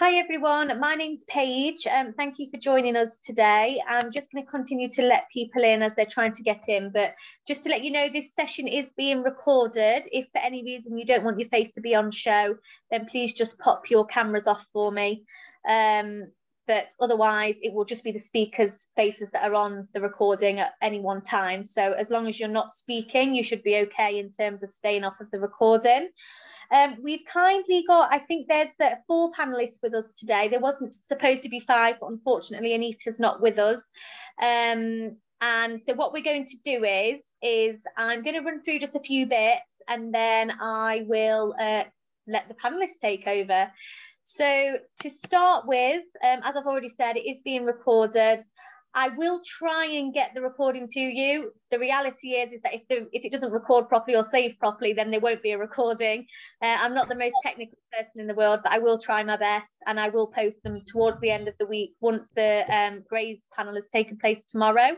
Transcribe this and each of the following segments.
Hi everyone, my name's Paige. Thank you for joining us today. I'm just going to continue to let people in as they're trying to get in, but just to let you know, this session is being recorded. If for any reason you don't want your face to be on show, then please just pop your cameras off for me. But otherwise, it will just be the speakers' faces that are on the recording at any one time. So as long as you're not speaking, you should be okay in terms of staying off of the recording. We've kindly got, I think there's 4 panellists with us today. There wasn't supposed to be 5, but unfortunately Anita's not with us. And so what we're going to do is I'm going to run through just a few bits and then I will let the panellists take over. So to start with, as I've already said, it is being recorded. I will try and get the recording to you. The reality is that if it doesn't record properly or save properly, then there won't be a recording. I'm not the most technical person in the world, but I will try my best and I will post them towards the end of the week once the Grays panel has taken place tomorrow.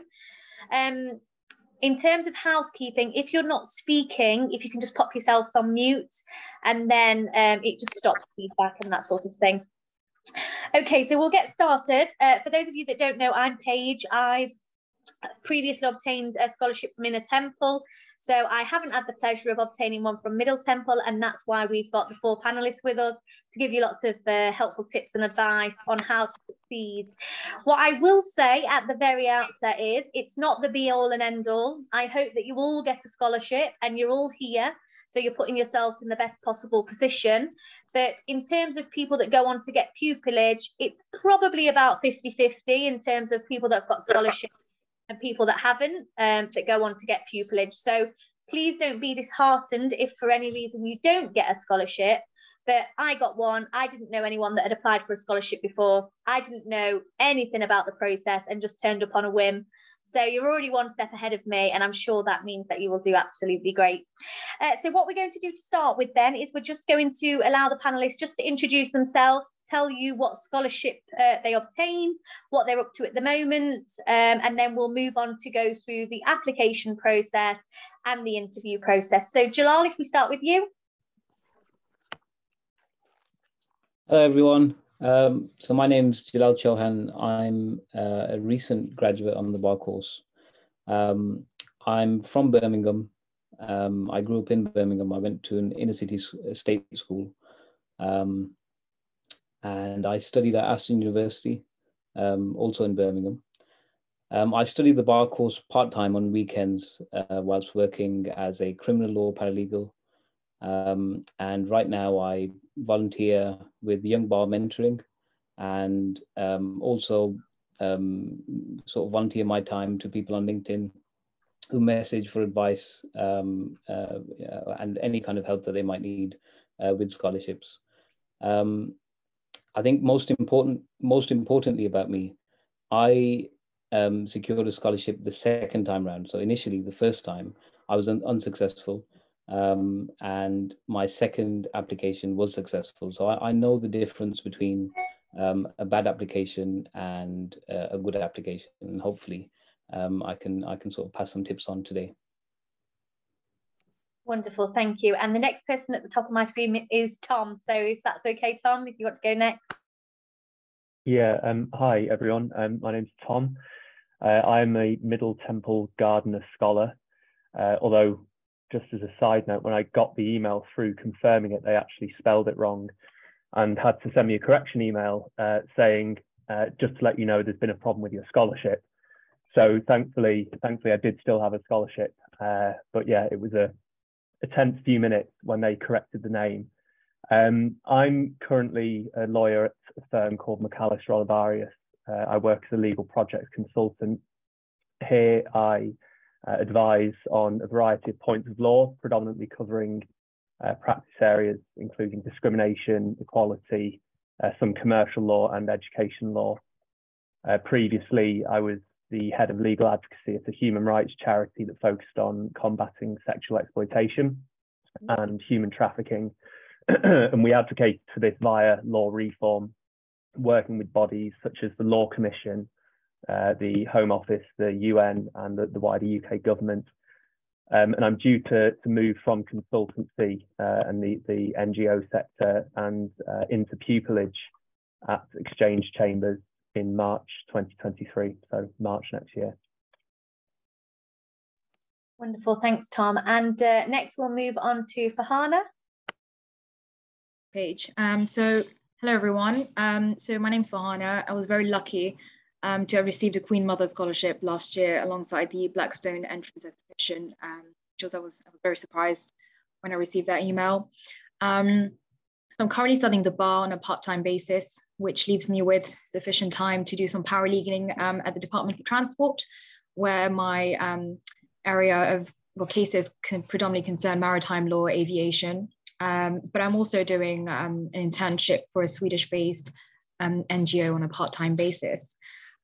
In terms of housekeeping, if you're not speaking, if you can just pop yourselves on mute and then it just stops feedback and that sort of thing. Okay, so we'll get started. For those of you that don't know, I'm Paige. I've previously obtained a scholarship from Inner Temple, so I haven't had the pleasure of obtaining one from Middle Temple, and that's why we've got the 4 panellists with us to give you lots of helpful tips and advice on how to succeed. What I will say at the very outset is it's not the be-all and end-all. I hope that you all get a scholarship and you're all here, so you're putting yourselves in the best possible position. But in terms of people that go on to get pupillage, it's probably about 50-50 in terms of people that have got scholarship and people that haven't, that go on to get pupillage. So please don't be disheartened if for any reason you don't get a scholarship. But I got one. I didn't know anyone that had applied for a scholarship before. I didn't know anything about the process and just turned up on a whim. So you're already one step ahead of me, and I'm sure that means that you will do absolutely great. So what we're going to do to start with then is we're just going to allow the panellists just to introduce themselves, tell you what scholarship they obtained, what they're up to at the moment, and then we'll move on to go through the application process and the interview process. So Jalal, if we start with you. Hello, everyone. So my name's Jalal Chauhan. I'm a recent graduate on the bar course. I'm from Birmingham. I grew up in Birmingham. I went to an inner city state school. And I studied at Aston University, also in Birmingham. I studied the bar course part-time on weekends whilst working as a criminal law paralegal. And right now I volunteer with Young Bar Mentoring and also sort of volunteer my time to people on LinkedIn who message for advice and any kind of help that they might need with scholarships. I think most importantly about me, I secured a scholarship the second time round. So initially, the first time, I was unsuccessful. And my second application was successful. So I know the difference between a bad application and a good application, and hopefully I can sort of pass some tips on today. Wonderful, thank you. And the next person at the top of my screen is Tom. So if that's okay, Tom, if you want to go next. Yeah, hi everyone. My name's Tom. I'm a Middle Temple Gardner scholar, although just as a side note, when I got the email through confirming it, they actually spelled it wrong and had to send me a correction email saying, just to let you know, there's been a problem with your scholarship. So thankfully I did still have a scholarship. But yeah, it was a tense few minutes when they corrected the name. I'm currently a lawyer at a firm called McAllister Olivarius. I work as a legal project consultant. Here I advise on a variety of points of law, predominantly covering practice areas, including discrimination, equality, some commercial law and education law. Previously, I was the head of legal advocacy at a human rights charity that focused on combating sexual exploitation and human trafficking. And we advocate for this via law reform, working with bodies such as the Law Commission, the Home Office, the UN, and the wider UK government. And I'm due to move from consultancy and the NGO sector and into pupillage at Exchange Chambers in March 2023, so March next year. Wonderful, thanks, Tom. And next we'll move on to Farhana. Page. So hello everyone. So my name's Farhana. I was very lucky to have received a Queen Mother Scholarship last year alongside the Blackstone Entrance Exhibition, which I was very surprised when I received that email. So I'm currently studying the bar on a part-time basis, which leaves me with sufficient time to do some paralegaling at the Department of Transport, where my area of cases can predominantly concern maritime law, aviation. But I'm also doing an internship for a Swedish-based NGO on a part-time basis.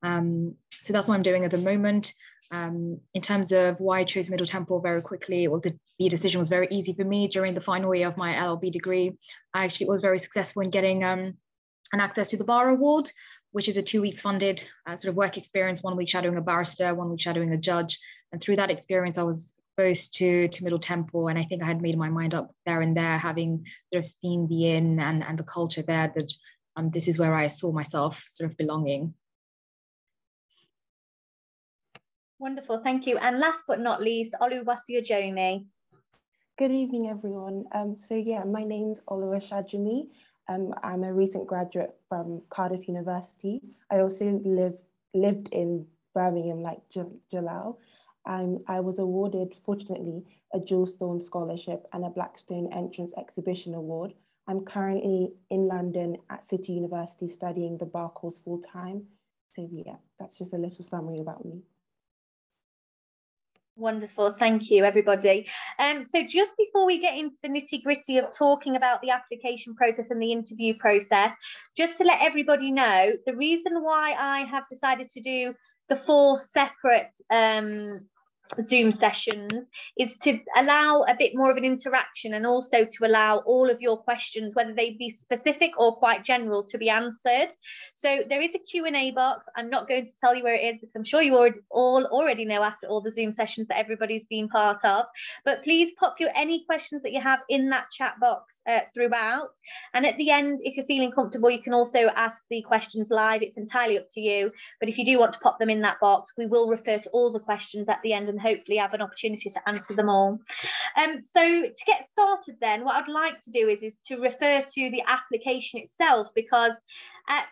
So that's what I'm doing at the moment. In terms of why I chose Middle Temple very quickly, well, the decision was very easy for me during the final year of my LLB degree. I actually was very successful in getting an access to the Bar Award, which is a 2 weeks funded sort of work experience, 1 week shadowing a barrister, 1 week shadowing a judge. And through that experience, I was exposed to Middle Temple, and I think I had made my mind up there and there, having sort of seen the inn and the culture there, that this is where I saw myself sort of belonging. Wonderful, thank you. And last but not least, Oluwaseojomi. Good evening, everyone. So yeah, my name's Oluwaseojomi. I'm a recent graduate from Cardiff University. I also lived in Birmingham, like Jalal. I was awarded, fortunately, a Jules Thorne Scholarship and a Blackstone Entrance Exhibition Award. I'm currently in London at City University studying the bar course full time. So yeah, that's just a little summary about me. Wonderful, thank you everybody. So just before we get into the nitty-gritty of talking about the application process and the interview process, just to let everybody know, the reason why I have decided to do the 4 separate Zoom sessions is to allow a bit more of an interaction, and also to allow all of your questions, whether they be specific or quite general, to be answered. So there is a Q&A box. I'm not going to tell you where it is, because I'm sure you already know after all the Zoom sessions that everybody's been part of, but please pop any questions that you have in that chat box throughout. And at the end, if you're feeling comfortable, you can also ask the questions live. It's entirely up to you, but if you do want to pop them in that box, we will refer to all the questions at the end and hopefully have an opportunity to answer them all. So to get started then, what I'd like to do is to refer to the application itself, because at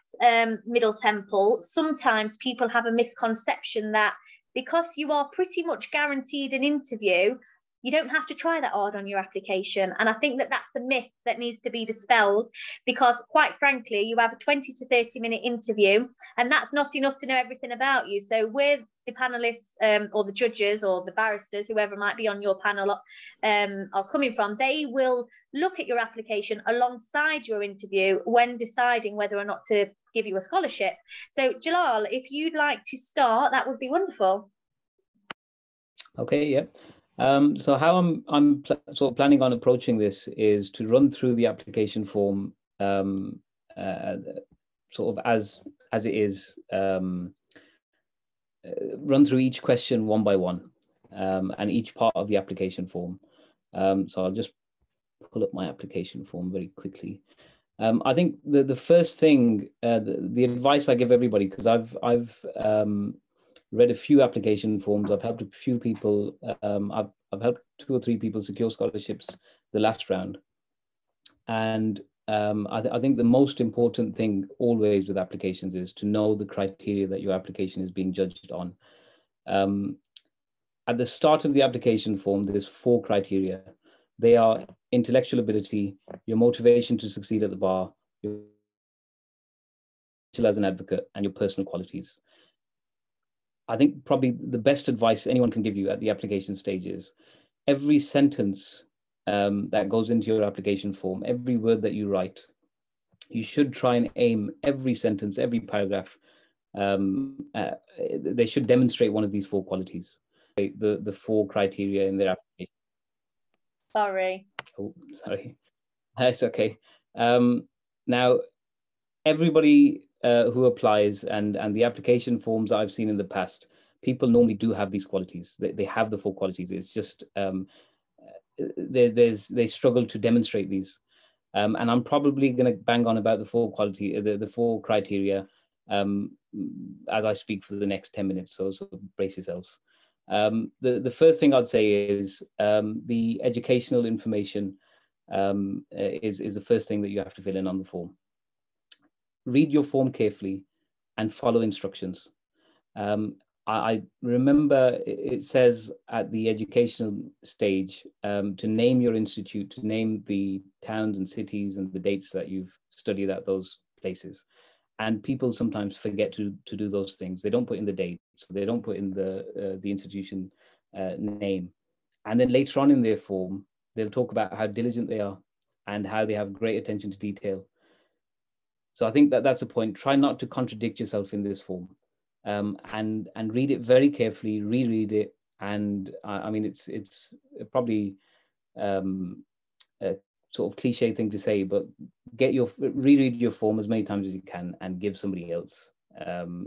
Middle Temple, sometimes people have a misconception that because you are pretty much guaranteed an interview, you don't have to try that hard on your application. And I think that that's a myth that needs to be dispelled, because quite frankly, you have a 20 to 30-minute interview, and that's not enough to know everything about you. So with the panelists or the judges or the barristers, whoever might be on your panel are coming from, they will look at your application alongside your interview when deciding whether or not to give you a scholarship. So Jalal, if you'd like to start, that would be wonderful. Okay, yeah. So how I'm sort of planning on approaching this is to run through the application form sort of as it is, run through each question one by one, and each part of the application form. So I'll just pull up my application form very quickly. I think the first thing, the advice I give everybody, because I've read a few application forms, I've helped a few people, I've helped 2 or 3 people secure scholarships the last round. And I think the most important thing always with applications is to know the criteria that your application is being judged on. At the start of the application form, there's 4 criteria. They are intellectual ability, your motivation to succeed at the bar, your as an advocate, and your personal qualities. I think probably the best advice anyone can give you at the application stage is every sentence that goes into your application form, every word that you write, you should try and aim every sentence, every paragraph. They should demonstrate one of these 4 qualities, the 4 criteria in their application. Sorry. Oh, sorry. That's okay. Now, everybody who applies and the application forms I've seen in the past, people normally do have these qualities. They have the 4 qualities. It's just they struggle to demonstrate these. And I'm probably going to bang on about the four criteria as I speak for the next 10 minutes. So brace yourselves. The first thing I'd say is the educational information is the first thing that you have to fill in on the form. Read your form carefully and follow instructions. I remember it says at the educational stage to name your institute, to name the towns and cities and the dates that you've studied at those places. And people sometimes forget to do those things. They don't put in the dates, so they don't put in the institution name. And then later on in their form, they'll talk about how diligent they are and how they have great attention to detail. So I think that that's a point. Try not to contradict yourself in this form, and read it very carefully, reread it. And I mean, it's probably a sort of cliche thing to say, but reread your form as many times as you can and give somebody else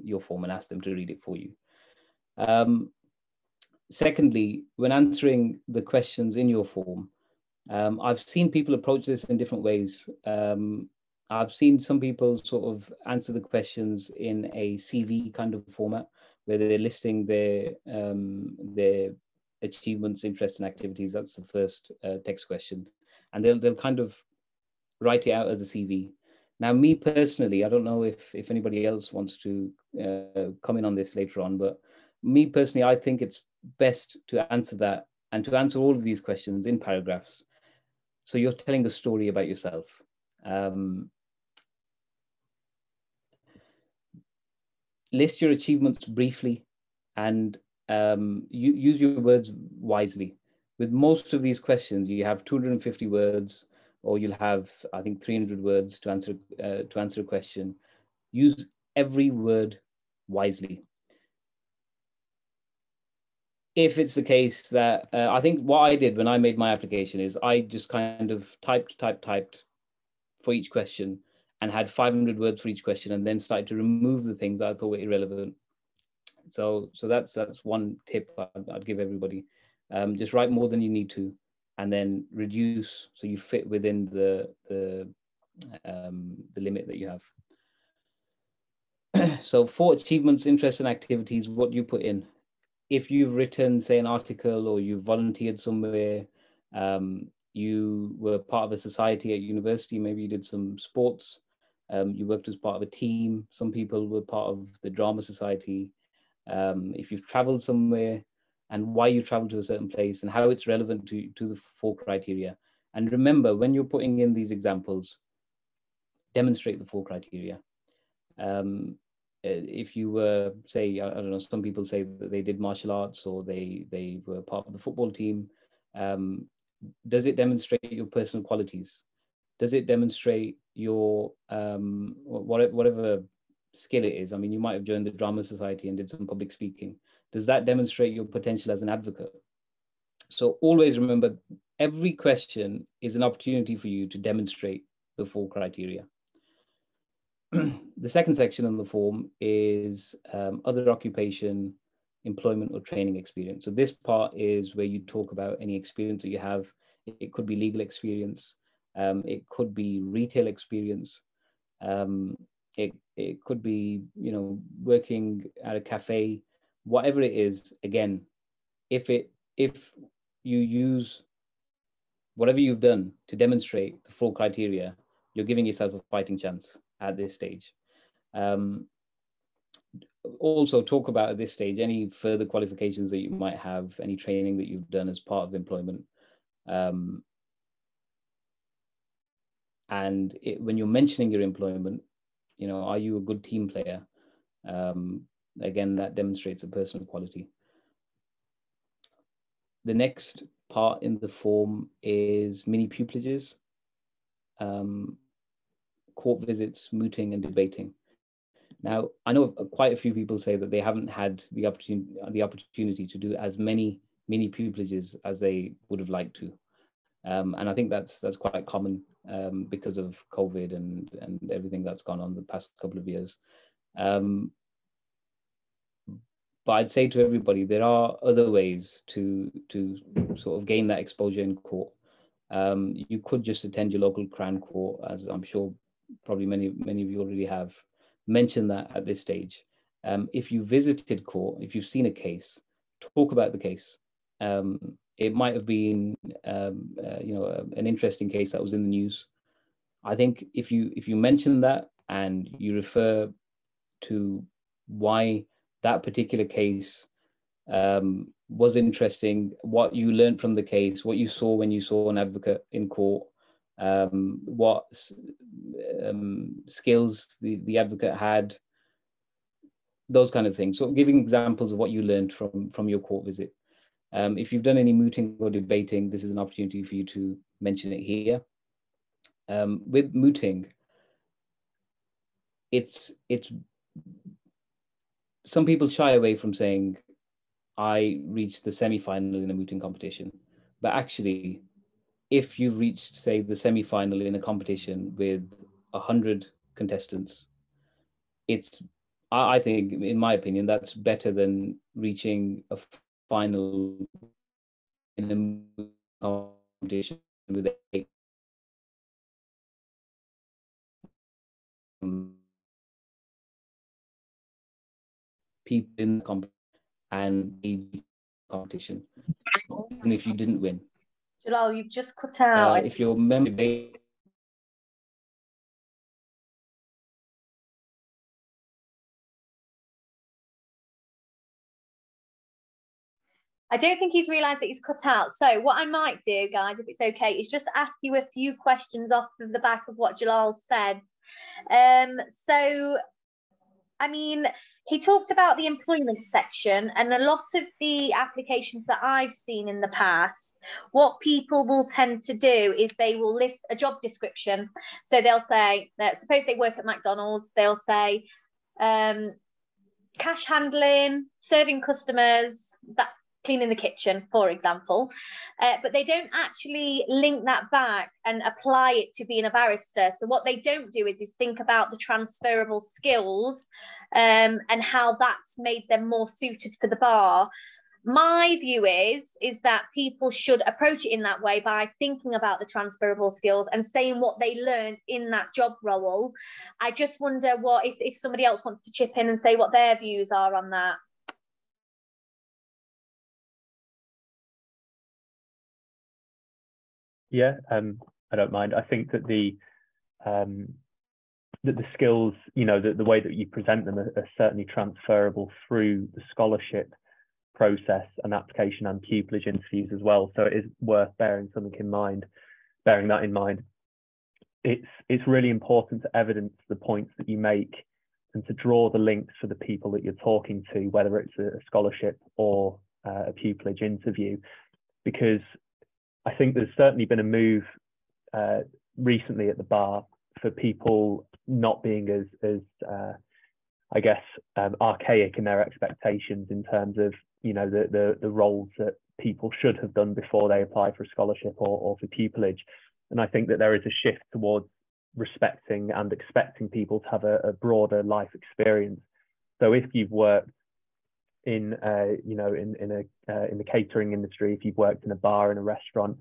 your form and ask them to read it for you. Secondly, when answering the questions in your form, I've seen people approach this in different ways. I've seen some people sort of answer the questions in a CV kind of format, where they're listing their achievements, interests, and activities. That's the first text question, and they'll kind of write it out as a CV. Now, me personally, I don't know if anybody else wants to come in on this later on, but me personally, I think it's best to answer that and to answer all of these questions in paragraphs. So you're telling a story about yourself. List your achievements briefly and use your words wisely. With most of these questions, you have 250 words, or you'll have, I think, 300 words to answer a question. Use every word wisely. If it's the case that, I think what I did when I made my application is I just kind of typed for each question and had 500 words for each question, and then started to remove the things I thought were irrelevant. So that's one tip I'd give everybody. Just write more than you need to, and then reduce so you fit within the limit that you have. So for achievements, interests, and activities, what do you put in? If you've written, say, an article, or you've volunteered somewhere, you were part of a society at university, maybe you did some sports, you worked as part of a team, some people were part of the drama society. If you've traveled somewhere, and why you traveled to a certain place, and how it's relevant to the four criteria. And remember, when you're putting in these examples, demonstrate the four criteria. If you were, say, I don't know, some people say that they did martial arts, or they were part of the football team. Does it demonstrate your personal qualities? Does it demonstrate your whatever skill it is? I mean, you might have joined the drama society and did some public speaking. Does that demonstrate your potential as an advocate? So always remember, every question is an opportunity for you to demonstrate the four criteria. The second section on the form is other occupation, employment, or training experience. So this part is where you talk about any experience that you have. It could be legal experience. It could be retail experience. It could be, working at a cafe, whatever it is. Again, if you use whatever you've done to demonstrate the four criteria, you're giving yourself a fighting chance at this stage. Also talk about at this stage any further qualifications that you might have, any training that you've done as part of employment. And when you're mentioning your employment, are you a good team player? Again, that demonstrates a personal quality. The next part in the form is mini pupilages, court visits, mooting, and debating. Now, I know quite a few people say that they haven't had the opportunity to do as many mini pupilages as they would have liked to. And I think that's quite common because of COVID and everything that's gone on the past couple of years. But I'd say to everybody, there are other ways to sort of gain that exposure in court. You could just attend your local Crown Court, as I'm sure probably many of you already have. Mention that at this stage. If you visited court, if you've seen a case, talk about the case. It might have been an interesting case that was in the news. I think if you mention that and you refer to why that particular case was interesting, what you learned from the case, what you saw when you saw an advocate in court, what skills the advocate had, those kind of things. So giving examples of what you learned from your court visit. If you've done any mooting or debating, this is an opportunity for you to mention it here. With mooting, it's some people shy away from saying, I reached the semi-final in a mooting competition. But actually, if you've reached, say, the semi-final in a competition with 100 contestants, I think, in my opinion, that's better than reaching a final in a competition with 8 people in the competition and the competition, even if you didn't win. Jalal, you've just cut out. If your memory, I don't think he's realised that he's cut out. So what I might do, guys, if it's okay, is just ask you a few questions off of the back of what Jalal said. So, I mean, he talked about the employment section, and a lot of the applications that I've seen in the past, what people will tend to do is they will list a job description. So they'll say, suppose they work at McDonald's, they'll say cash handling, serving customers, that, cleaning the kitchen, for example, but they don't actually link that back and apply it to being a barrister. So what they don't do is think about the transferable skills and how that's made them more suited for the bar. My view is that people should approach it in that way by thinking about the transferable skills and saying what they learned in that job role. I just wonder what if somebody else wants to chip in and say what their views are on that. Yeah, I don't mind. I think that the skills, you know, the way that you present them are certainly transferable through the scholarship process and application and pupillage interviews as well. So it is worth bearing that in mind. It's really important to evidence the points that you make and to draw the links for the people that you're talking to, whether it's a scholarship or a pupillage interview, because I think there's certainly been a move recently at the bar for people not being as archaic in their expectations in terms of, you know, the roles that people should have done before they apply for a scholarship or for pupillage. And I think that there is a shift towards respecting and expecting people to have a broader life experience. So if you've worked in the catering industry, if you've worked in a bar, in a restaurant,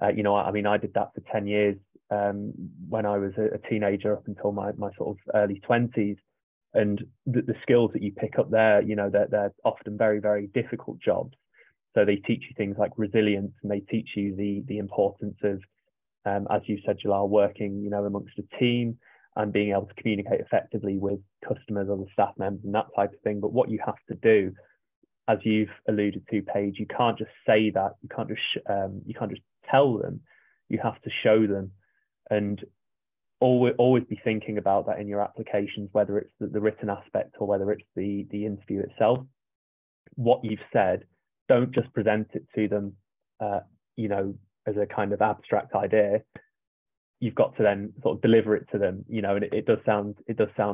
I mean, I did that for 10 years when I was a teenager up until my sort of early 20s. And the skills that you pick up there, you know, they're often very, very difficult jobs. So they teach you things like resilience, and they teach you the importance of, as you said, Jalal, working, you know, amongst a team and being able to communicate effectively with customers, other staff members, and that type of thing. But what you have to do, as you've alluded to, Paige, you can't just say that. You can't just tell them. You have to show them, and always be thinking about that in your applications, whether it's the written aspect or whether it's the interview itself. What you've said, don't just present it to them, you know, as a kind of abstract idea. You've got to then sort of deliver it to them, you know, and it does sound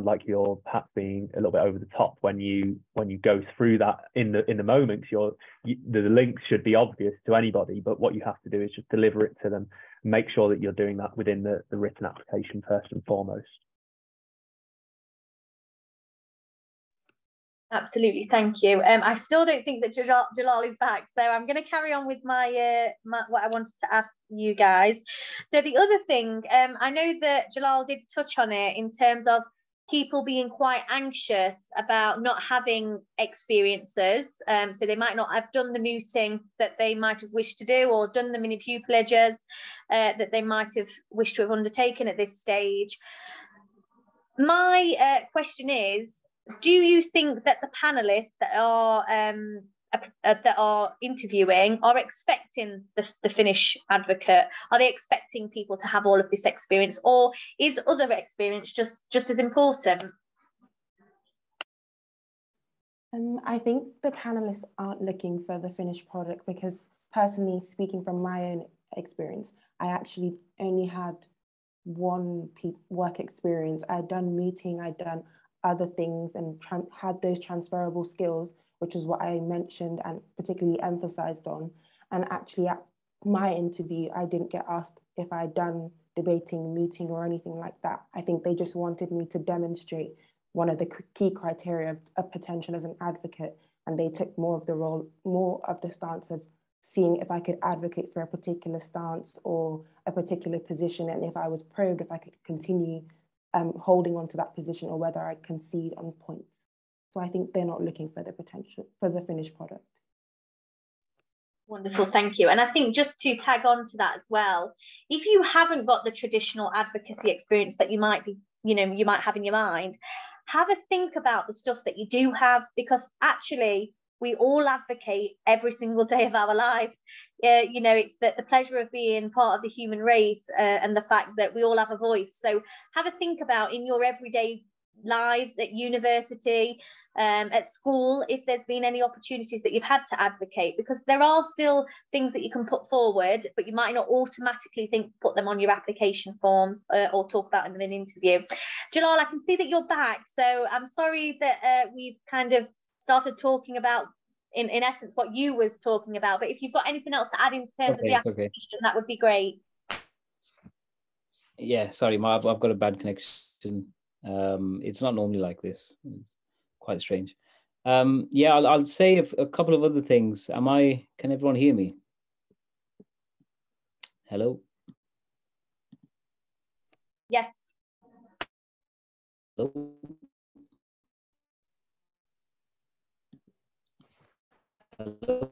like you're perhaps being a little bit over the top when you go through that in the moment. The links should be obvious to anybody, but what you have to do is just deliver it to them. Make sure that you're doing that within the written application first and foremost. Absolutely, thank you. I still don't think that Jalal is back, so I'm going to carry on with my what I wanted to ask you guys. So the other thing, I know that Jalal did touch on it in terms of people being quite anxious about not having experiences. So they might not have done the mooting that they might have wished to do, or done the mini pupillages that they might have wished to have undertaken at this stage. My question is, do you think that the panelists that are interviewing are expecting the Finnish advocate? Are they expecting people to have all of this experience, or is other experience just as important? I think the panelists aren't looking for the finished product, because personally speaking from my own experience, I actually only had one work experience. I'd done mooting, I'd done other things, and had those transferable skills, which is what I mentioned and particularly emphasized on. And actually at my interview, I didn't get asked if I'd done debating, mooting, or anything like that. I think they just wanted me to demonstrate one of the key criteria of potential as an advocate, and they took more of the stance of seeing if I could advocate for a particular stance or a particular position, and if I was probed, if I could continue holding on to that position, or whether I'd concede on points. So I think they're not looking for the potential, for the finished product. Wonderful, thank you. And I think just to tag on to that as well, if you haven't got the traditional advocacy experience that you might have in your mind, have a think about the stuff that you do have, because actually we all advocate every single day of our lives. It's the pleasure of being part of the human race, and the fact that we all have a voice. So have a think about in your everyday lives, at university, at school, if there's been any opportunities that you've had to advocate, because there are still things that you can put forward, but you might not automatically think to put them on your application forms or talk about them in an interview. Jalal, I can see that you're back, so I'm sorry that we've kind of started talking about in essence what you was talking about, but if you've got anything else to add in terms of the application, that would be great. Yeah, sorry, I've got a bad connection. It's not normally like this. It's quite strange. Yeah, I'll say a couple of other things. Can everyone hear me? Hello? Yes. Hello? Hello?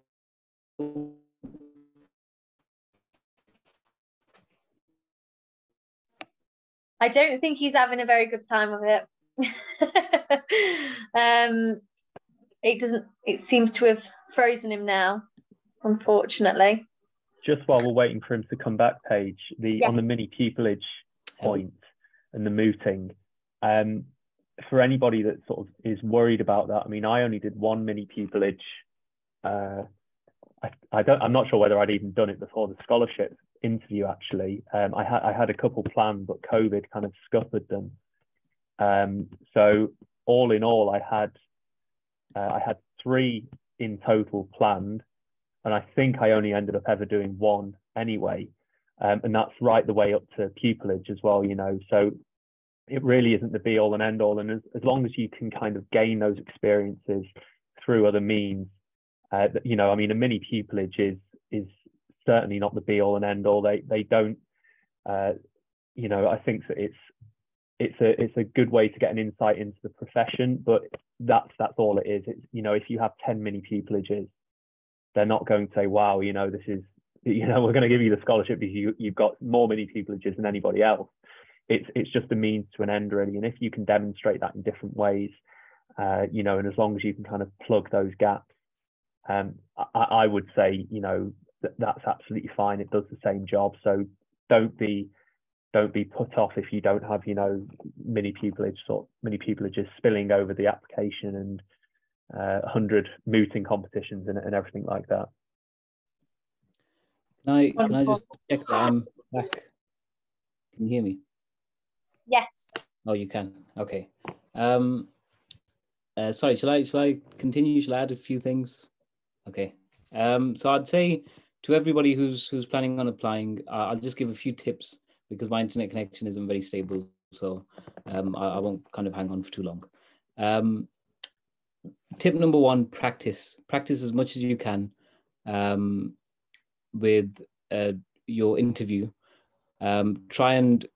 I don't think he's having a very good time of it. It seems to have frozen him now, unfortunately. Just while we're waiting for him to come back, Paige, on the mini pupillage point and the mooting, for anybody that sort of is worried about that, I mean, I only did one mini pupillage. I'm not sure whether I'd even done it before the scholarship interview, actually. I had a couple planned, but COVID kind of scuppered them. So all in all, I had 3 in total planned, and I think I only ended up ever doing 1 anyway. And that's right the way up to pupillage as well, so it really isn't the be all and end all. And as long as you can kind of gain those experiences through other means, I mean, a mini pupillage is certainly not the be all and end all. They don't, I think that it's a good way to get an insight into the profession, but that's all it is. It's, if you have 10 mini pupillages, they're not going to say, wow, this is, we're going to give you the scholarship because you've got more mini pupillages than anybody else. It's just a means to an end, really. And if you can demonstrate that in different ways, and as long as you can kind of plug those gaps, I would say, that's absolutely fine. It does the same job. So don't be put off if you don't have, mini pupillages spilling over the application and 100 mooting competitions and everything like that. Can I just check that I'm back? Can you hear me? Yes. Oh, you can. Okay. Sorry, shall I continue? Shall I add a few things? Okay. So I'd say to everybody who's planning on applying, I'll just give a few tips because my internet connection isn't very stable, so I won't kind of hang on for too long. tip number one, practice as much as you can with your interview. Try and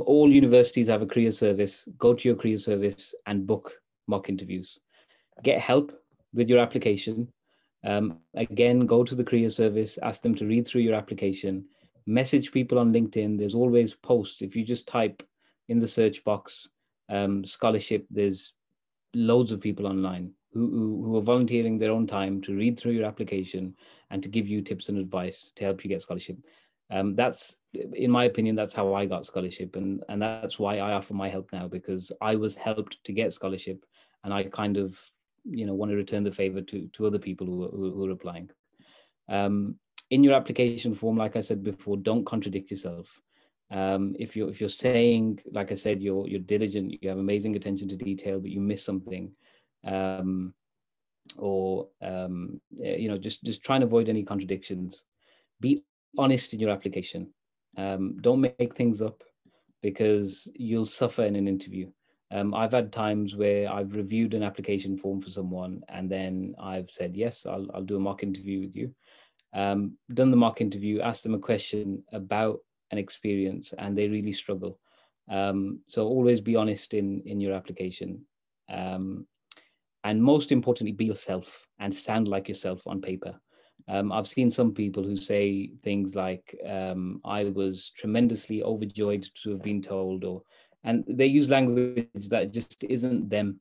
all universities have a career service. Go to your career service and book mock interviews. Get help with your application. Again, go to the career service, ask them to read through your application, message people on LinkedIn. There's always posts. If you just type in the search box scholarship, there's loads of people online who are volunteering their own time to read through your application and to give you tips and advice to help you get scholarship. That's, in my opinion, that's how I got scholarship, and that's why I offer my help now, because I was helped to get scholarship, and I kind of, want to return the favor to other people who are applying. In your application form, like I said before, don't contradict yourself. If you're saying, like I said, you're diligent, you have amazing attention to detail, but you miss something, just try and avoid any contradictions. Be honest in your application. Don't make things up, because you'll suffer in an interview. I've had times where I've reviewed an application form for someone, and then I've said, yes, I'll do a mock interview with you. Done the mock interview, asked them a question about an experience, and they really struggle. So always be honest in your application. And most importantly, be yourself and sound like yourself on paper. I've seen some people who say things like, I was tremendously overjoyed to have been told, and they use language that just isn't them.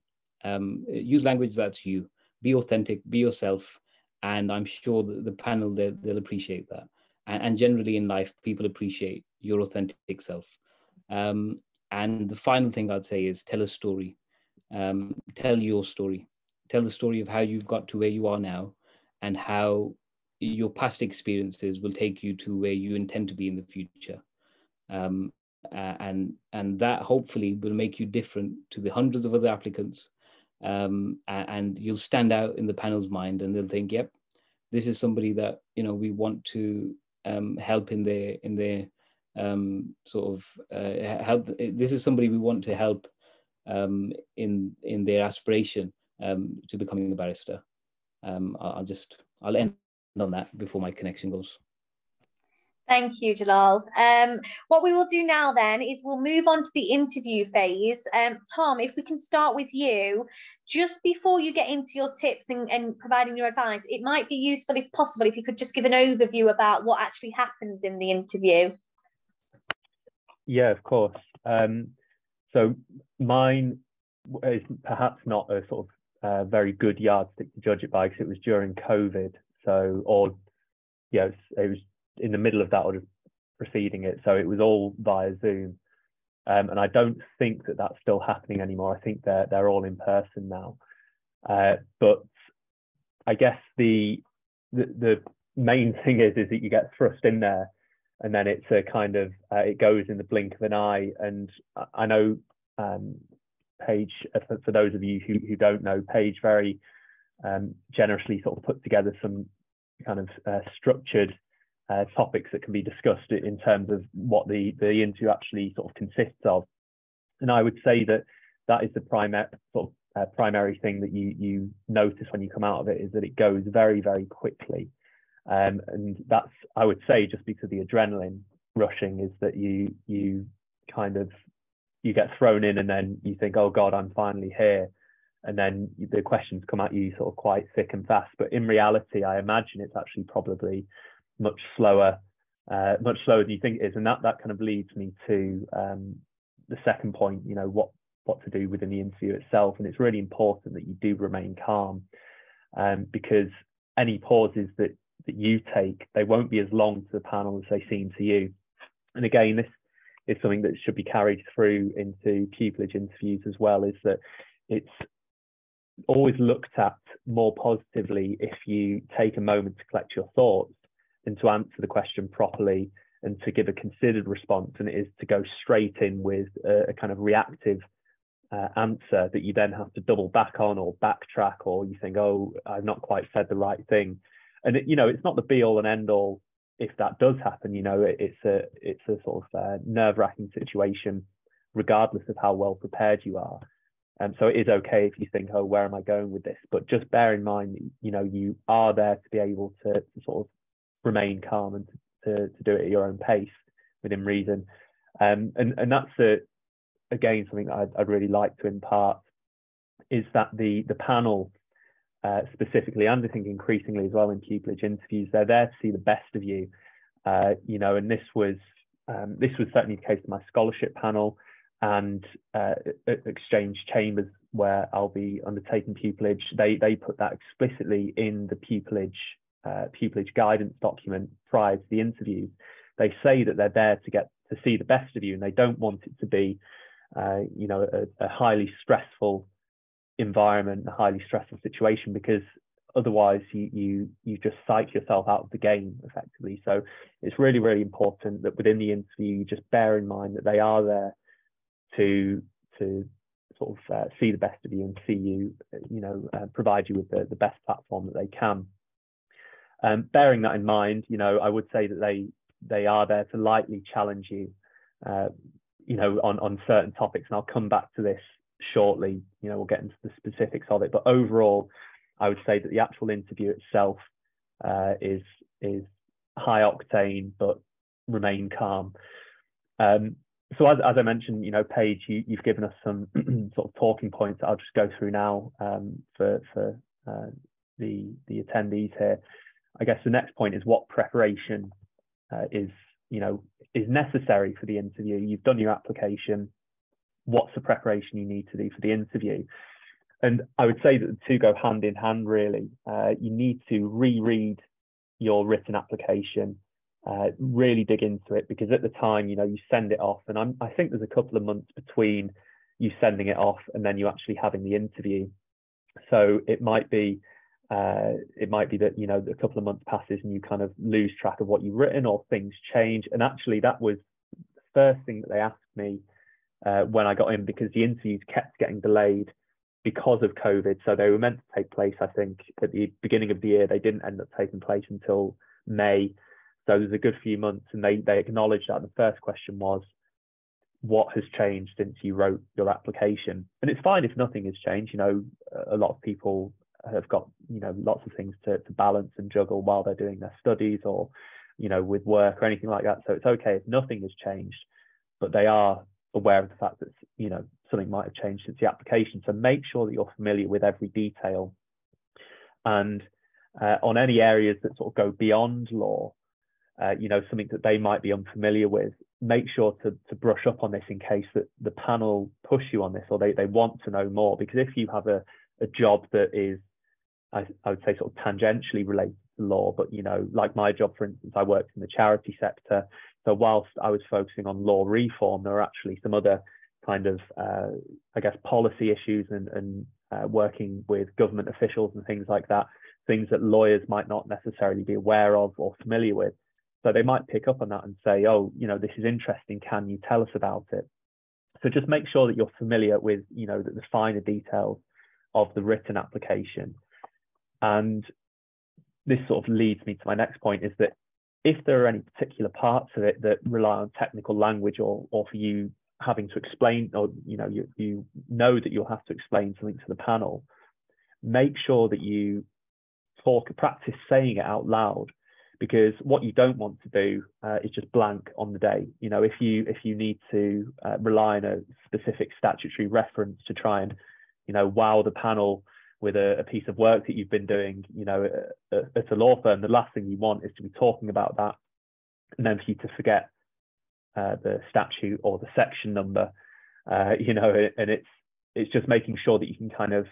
Use language that's you. Be authentic, be yourself, and I'm sure that the panel, they'll appreciate that. And generally in life, people appreciate your authentic self. And the final thing I'd say is tell a story. Tell your story. Tell the story of how you've got to where you are now, and how your past experiences will take you to where you intend to be in the future. And that hopefully will make you different to the hundreds of other applicants. And you'll stand out in the panel's mind, and they'll think, yep, this is somebody that, we want to help in their help. This is somebody we want to help in their aspiration to becoming a barrister. I'll end on that before my connection goes. Thank you, Jalal. What we will do now then is we'll move on to the interview phase. Tom, if we can start with you, just before you get into your tips and providing your advice, it might be useful, if possible, if you could just give an overview about what actually happens in the interview. Yeah, of course. So mine is perhaps not a sort of very good yardstick to judge it by, because it was during COVID. So, it was in the middle of that or just preceding it. So it was all via Zoom. And I don't think that that's still happening anymore. I think they're all in person now. But I guess the main thing is that you get thrust in there, and then it's a kind of, it goes in the blink of an eye. And I know Paige, for those of you who don't know, Paige very generously sort of put together some kind of structured topics that can be discussed in terms of what the interview actually sort of consists of. And I would say that is the primary thing that you notice when you come out of it, is that it goes very, very quickly. And that's, I would say, just because of the adrenaline rushing, is that you get thrown in, and then you think, oh God, I'm finally here. And then the questions come at you sort of quite thick and fast. But in reality, I imagine it's actually probably much slower than you think it is. And that kind of leads me to the second point, what to do within the interview itself. And it's really important that you do remain calm, because any pauses that you take, they won't be as long to the panel as they seem to you. And again, this is something that should be carried through into pupillage interviews as well, is that it's always looked at more positively if you take a moment to collect your thoughts and to answer the question properly and to give a considered response, than it is to go straight in with a kind of reactive answer that you then have to double back on or backtrack, or you think, oh, I've not quite said the right thing. And it's not the be all and end all if that does happen. It's a sort of nerve-wracking situation, regardless of how well prepared you are. So it is okay if you think, oh, where am I going with this? But just bear in mind, you know, you are there to be able to sort of remain calm and to do it at your own pace within reason. And that's again something that I'd really like to impart, is that the panel specifically, and I think increasingly as well in pupillage interviews, they're there to see the best of you. You know, and this was certainly the case in my scholarship panel, and Exchange Chambers, where I'll be undertaking pupillage. They put that explicitly in the pupillage guidance document prior to the interviews. They say that they're there to get to see the best of you, and they don't want it to be you know, a highly stressful environment, a highly stressful situation, because otherwise you just psych yourself out of the game effectively. So it's really, really important that within the interview you just bear in mind that they are there to sort of see the best of you and see you, you know, provide you with the best platform that they can. Bearing that in mind, you know, I would say that they are there to lightly challenge you, you know, on certain topics, and I'll come back to this shortly. You know, we'll get into the specifics of it, but overall, I would say that the actual interview itself is high octane, but remain calm. So as I mentioned, you know, Paige, you've given us some sort of talking points that I'll just go through now for the attendees here. I guess the next point is what preparation is necessary for the interview. You've done your application. What's the preparation you need to do for the interview? And I would say that the two go hand in hand, really. You need to reread your written application, really dig into it, because at the time, you know, you send it off, and I think there's a couple of months between you sending it off and then you actually having the interview. So it might be that, you know, a couple of months passes and you kind of lose track of what you've written, or things change. And actually that was the first thing that they asked me when I got in, because the interviews kept getting delayed because of COVID. So they were meant to take place, I think, at the beginning of the year. They didn't end up taking place until May. So there's a good few months, and they acknowledged that. And the first question was, what has changed since you wrote your application? And it's fine if nothing has changed. You know, a lot of people have got, you know, lots of things to balance and juggle while they're doing their studies, or, you know, with work or anything like that. So it's okay if nothing has changed, but they are aware of the fact that, you know, something might have changed since the application. So make sure that you're familiar with every detail. And on any areas that sort of go beyond law, you know, something that they might be unfamiliar with, make sure to brush up on this in case that the panel push you on this, or they want to know more. Because if you have a job that is, I would say, sort of tangentially related to law, but, you know, like my job, for instance, I worked in the charity sector. So whilst I was focusing on law reform, there are actually some other kind of, I guess, policy issues and working with government officials and things like that, things that lawyers might not necessarily be aware of or familiar with. So they might pick up on that and say, oh, you know, this is interesting. Can you tell us about it? So just make sure that you're familiar with, you know, the finer details of the written application. And this sort of leads me to my next point, is that if there are any particular parts of it that rely on technical language, or for you having to explain, or, you know that you'll have to explain something to the panel, make sure that you practice saying it out loud. Because what you don't want to do is just blank on the day. You know, if you need to rely on a specific statutory reference to try and, you know, wow the panel with a piece of work that you've been doing, you know, at a law firm, the last thing you want is to be talking about that, and then for you to forget the statute or the section number, you know, and it's just making sure that you can kind of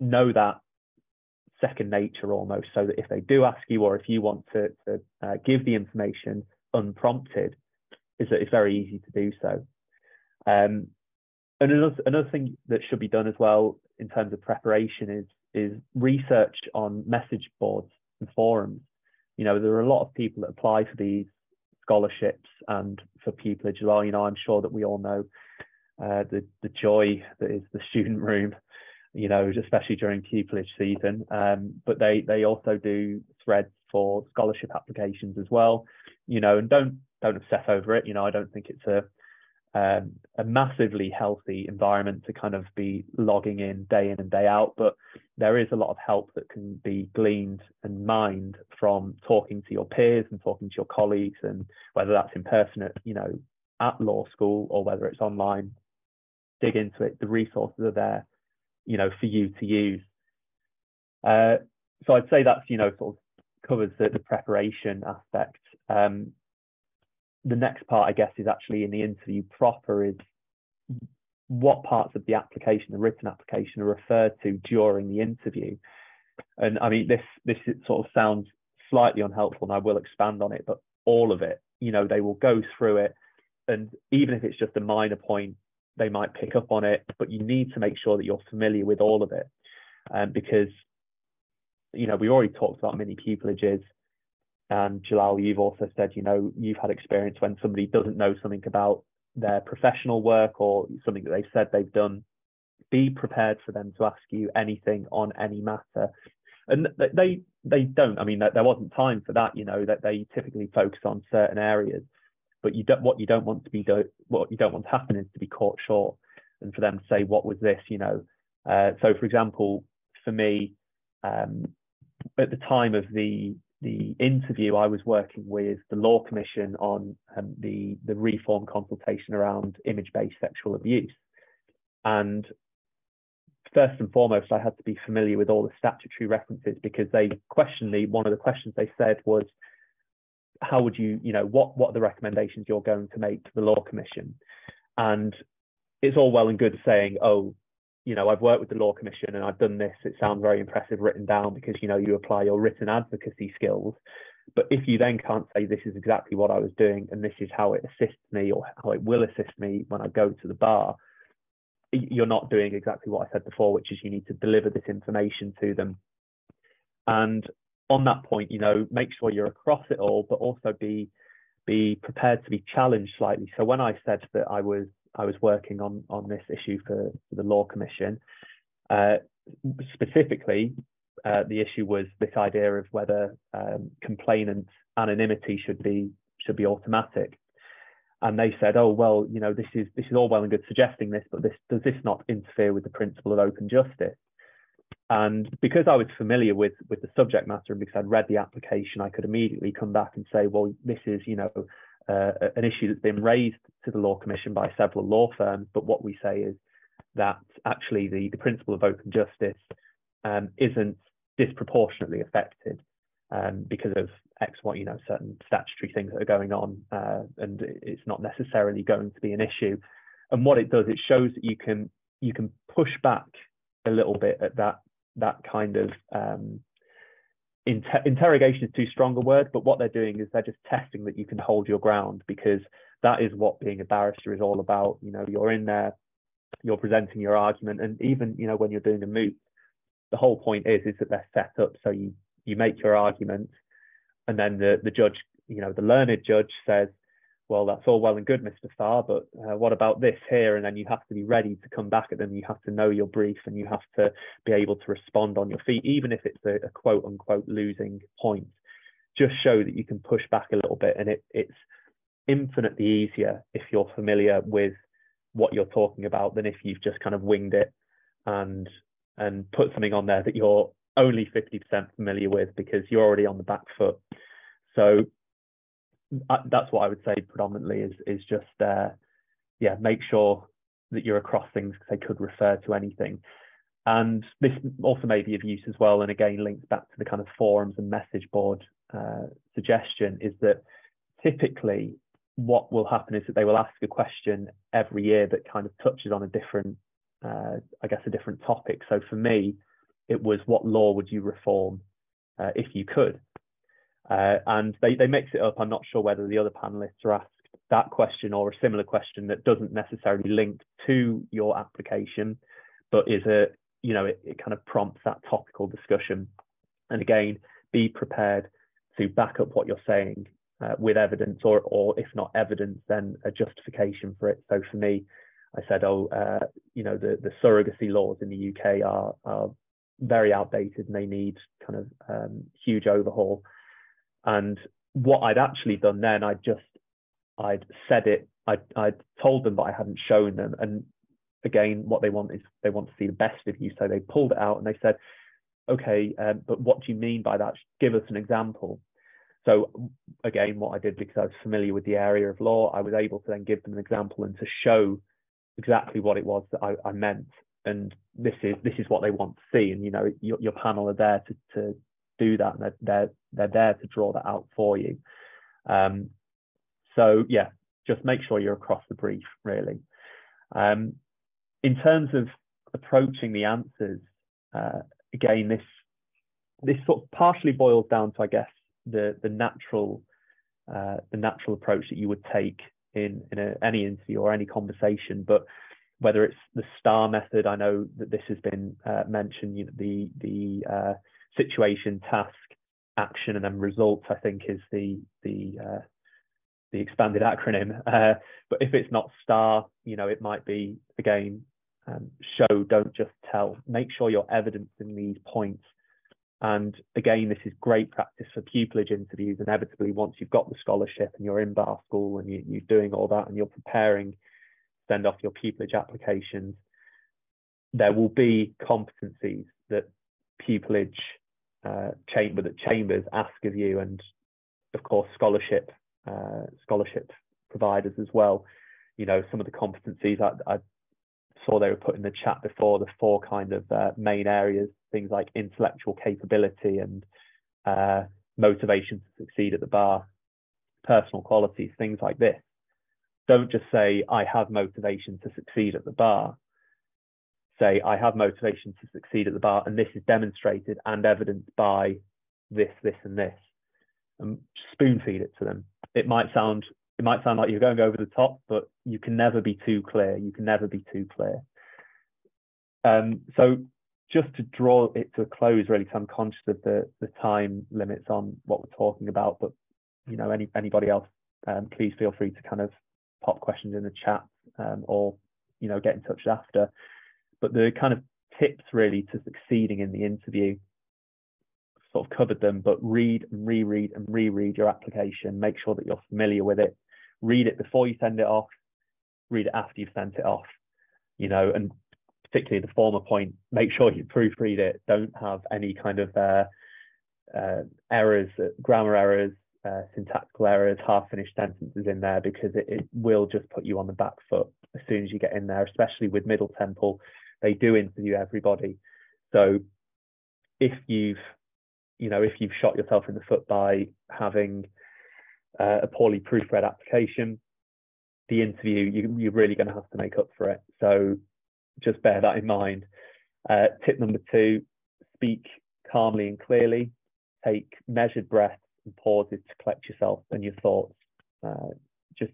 know that second nature almost, so that if they do ask you, or if you want to give the information unprompted, is that it's very easy to do so. And another thing that should be done as well in terms of preparation is research on message boards and forums. You know, there are a lot of people that apply for these scholarships and for pupillage as well. You know, I'm sure that we all know the joy that is the student room, you know, especially during pupillage season. But they also do threads for scholarship applications as well, you know, and don't obsess over it. You know, I don't think it's a massively healthy environment to kind of be logging in and day out, but there is a lot of help that can be gleaned and mined from talking to your peers and talking to your colleagues, and whether that's in person at, at law school, or whether it's online, dig into it. The resources are there, for you to use. So I'd say that's, sort of covers the preparation aspect. The next part, I guess, is actually in the interview proper, is what parts of the application, the written application, are referred to during the interview. And I mean, this sort of sounds slightly unhelpful, and I will expand on it, but all of it, they will go through it. And even if it's just a minor point, they might pick up on it, but you need to make sure that you're familiar with all of it. Because, we already talked about mini pupilages. And Jalal, you've also said, you've had experience when somebody doesn't know something about their professional work or something that they've said they've done. Be prepared for them to ask you anything on any matter. And they don't, I mean, there wasn't time for that, that they typically focus on certain areas, but what you don't want to happen is to be caught short and for them to say, what was this, So for example, for me, at the time of the interview, I was working with the Law Commission on the reform consultation around image-based sexual abuse. And first and foremost, I had to be familiar with all the statutory references, because they questioned me. One of the questions they said was, how would you, what are the recommendations you're going to make to the Law Commission? And it's all well and good saying, oh, I've worked with the Law Commission and I've done this. It sounds very impressive written down, because, you apply your written advocacy skills. But if you then can't say, this is exactly what I was doing and this is how it assists me, or how it will assist me when I go to the bar, you're not doing exactly what I said before, which is you need to deliver this information to them. And on that point, make sure you're across it all, but also be prepared to be challenged slightly. So when I said that I was working on this issue for the Law Commission, specifically, the issue was this idea of whether complainant anonymity should be automatic. And they said, oh, well, this is all well and good suggesting this, but does this not interfere with the principle of open justice? And because I was familiar with the subject matter, and because I'd read the application, I could immediately come back and say, well, this is, an issue that's been raised to the Law Commission by several law firms. But what we say is that actually the principle of open justice isn't disproportionately affected because of X, Y, certain statutory things that are going on, and it's not necessarily going to be an issue. And what it does, it shows that you can push back a little bit at that kind of interrogation is too strong a word, but what they're doing is they're just testing that you can hold your ground, because that is what being a barrister is all about. You're in there, you're presenting your argument, and even when you're doing a moot, the whole point is that they're set up so you make your argument, and then the judge, the learned judge says, well, that's all well and good, Mr. Farr, but what about this here? And then you have to be ready to come back at them. You have to know your brief, and you have to be able to respond on your feet, even if it's a quote unquote losing point. Just show that you can push back a little bit, and it's infinitely easier if you're familiar with what you're talking about than if you've just kind of winged it and put something on there that you're only 50% familiar with, because you're already on the back foot. So that's what I would say predominantly is just make sure that you're across things, because they could refer to anything. And this also may be of use as well, and again links back to the kind of forums and message board suggestion, is that typically what will happen is that they will ask a question every year that kind of touches on a different a different topic. So for me, it was, what law would you reform if you could? And they mix it up. I'm not sure whether the other panelists are asked that question or a similar question that doesn't necessarily link to your application, but is it kind of prompts that topical discussion. And again, be prepared to back up what you're saying with evidence, or if not evidence, then a justification for it. So for me, I said, the surrogacy laws in the UK are very outdated, and they need kind of huge overhaul. And what I'd actually done then, I'd said it I told them, but I hadn't shown them. And again, what they want is they want to see the best of you. So they pulled it out and they said, okay, but what do you mean by that? Give us an example. So again, what I did, because I was familiar with the area of law, I was able to then give them an example and to show exactly what it was that I meant. And this is what they want to see. And, you know, your panel are there to do that. And they're there to draw that out for you. So yeah, just make sure you're across the brief, really. In terms of approaching the answers, again, this sort of partially boils down to, I guess, the natural approach that you would take in any interview or any conversation. But whether it's the STAR method, I know that this has been mentioned, you know, the situation, task, action, and then results, I think, is the expanded acronym. But if it's not STAR, you know, it might be, again, show, don't just tell. Make sure you're evidencing these points. And again, this is great practice for pupillage interviews. Inevitably, once you've got the scholarship and you're in bar school and you're doing all that and you're preparing to send off your pupillage applications, there will be competencies that pupillage chambers ask of you, and of course scholarship providers as well. You know, some of the competencies I saw they were put in the chat before, the 4 kind of main areas, things like intellectual capability and motivation to succeed at the bar, personal qualities, things like this. Don't just say, I have motivation to succeed at the bar. Say, I have motivation to succeed at the bar, and this is demonstrated and evidenced by this, this, and this. And spoon feed it to them. It might sound like you're going over the top, but you can never be too clear. You can never be too clear. So just to draw it to a close, really, because I'm conscious of the time limits on what we're talking about, but you know, anybody else, please feel free to kind of pop questions in the chat, or you know, get in touch after. But the kind of tips really to succeeding in the interview, sort of covered them, but read and reread your application. Make sure that you're familiar with it. Read it before you send it off. Read it after you've sent it off. You know, and particularly the former point, make sure you proofread it. Don't have any kind of errors, grammar errors, syntactical errors, half-finished sentences in there, because it will just put you on the back foot as soon as you get in there, especially with Middle Temple. They do interview everybody. So if you've shot yourself in the foot by having a poorly proofread application, the interview, you're really going to have to make up for it. So just bear that in mind. Tip number 2, speak calmly and clearly. Take measured breaths and pauses to collect yourself and your thoughts. Just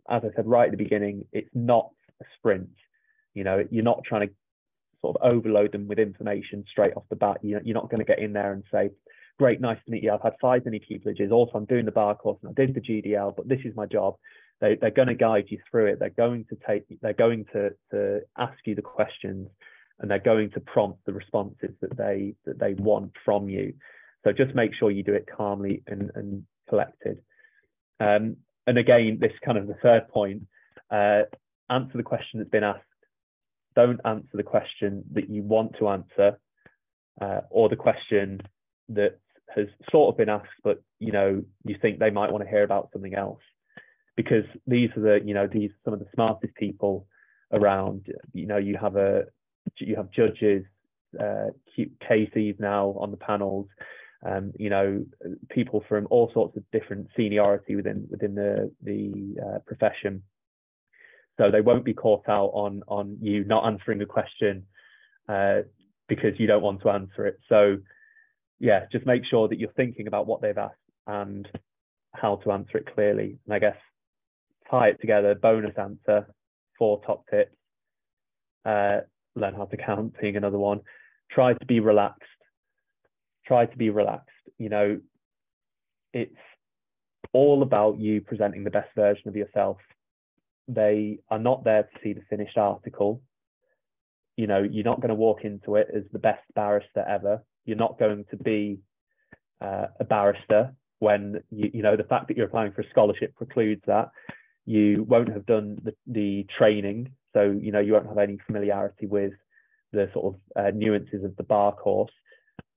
as I said right at the beginning, it's not a sprint. You know, you're not trying to sort of overload them with information straight off the bat. You're not going to get in there and say, great, nice to meet you. I've had 5 mini pupillages. Also, I'm doing the bar course and I did the GDL, but this is my job. They're going to guide you through it. They're going to ask you the questions, and they're going to prompt the responses that they want from you. So just make sure you do it calmly and collected. And again, this kind of the third point, answer the question that's been asked. Don't answer the question that you want to answer, or the question that has sort of been asked, but you know, you think they might want to hear about something else. Because these are some of the smartest people around. You know, you have judges, KCs now on the panels, you know, people from all sorts of different seniority within the profession. So they won't be caught out on you not answering a question because you don't want to answer it. So yeah, just make sure that you're thinking about what they've asked and how to answer it clearly. And I guess tie it together, bonus answer, 4 top tips. Learn how to count, being another one. Try to be relaxed. You know, it's all about you presenting the best version of yourself. They are not there to see the finished article. You know, you're not going to walk into it as the best barrister ever. You're not going to be a barrister when, you know, the fact that you're applying for a scholarship precludes that. you won't have done the training, so you won't have any familiarity with the sort of nuances of the bar course.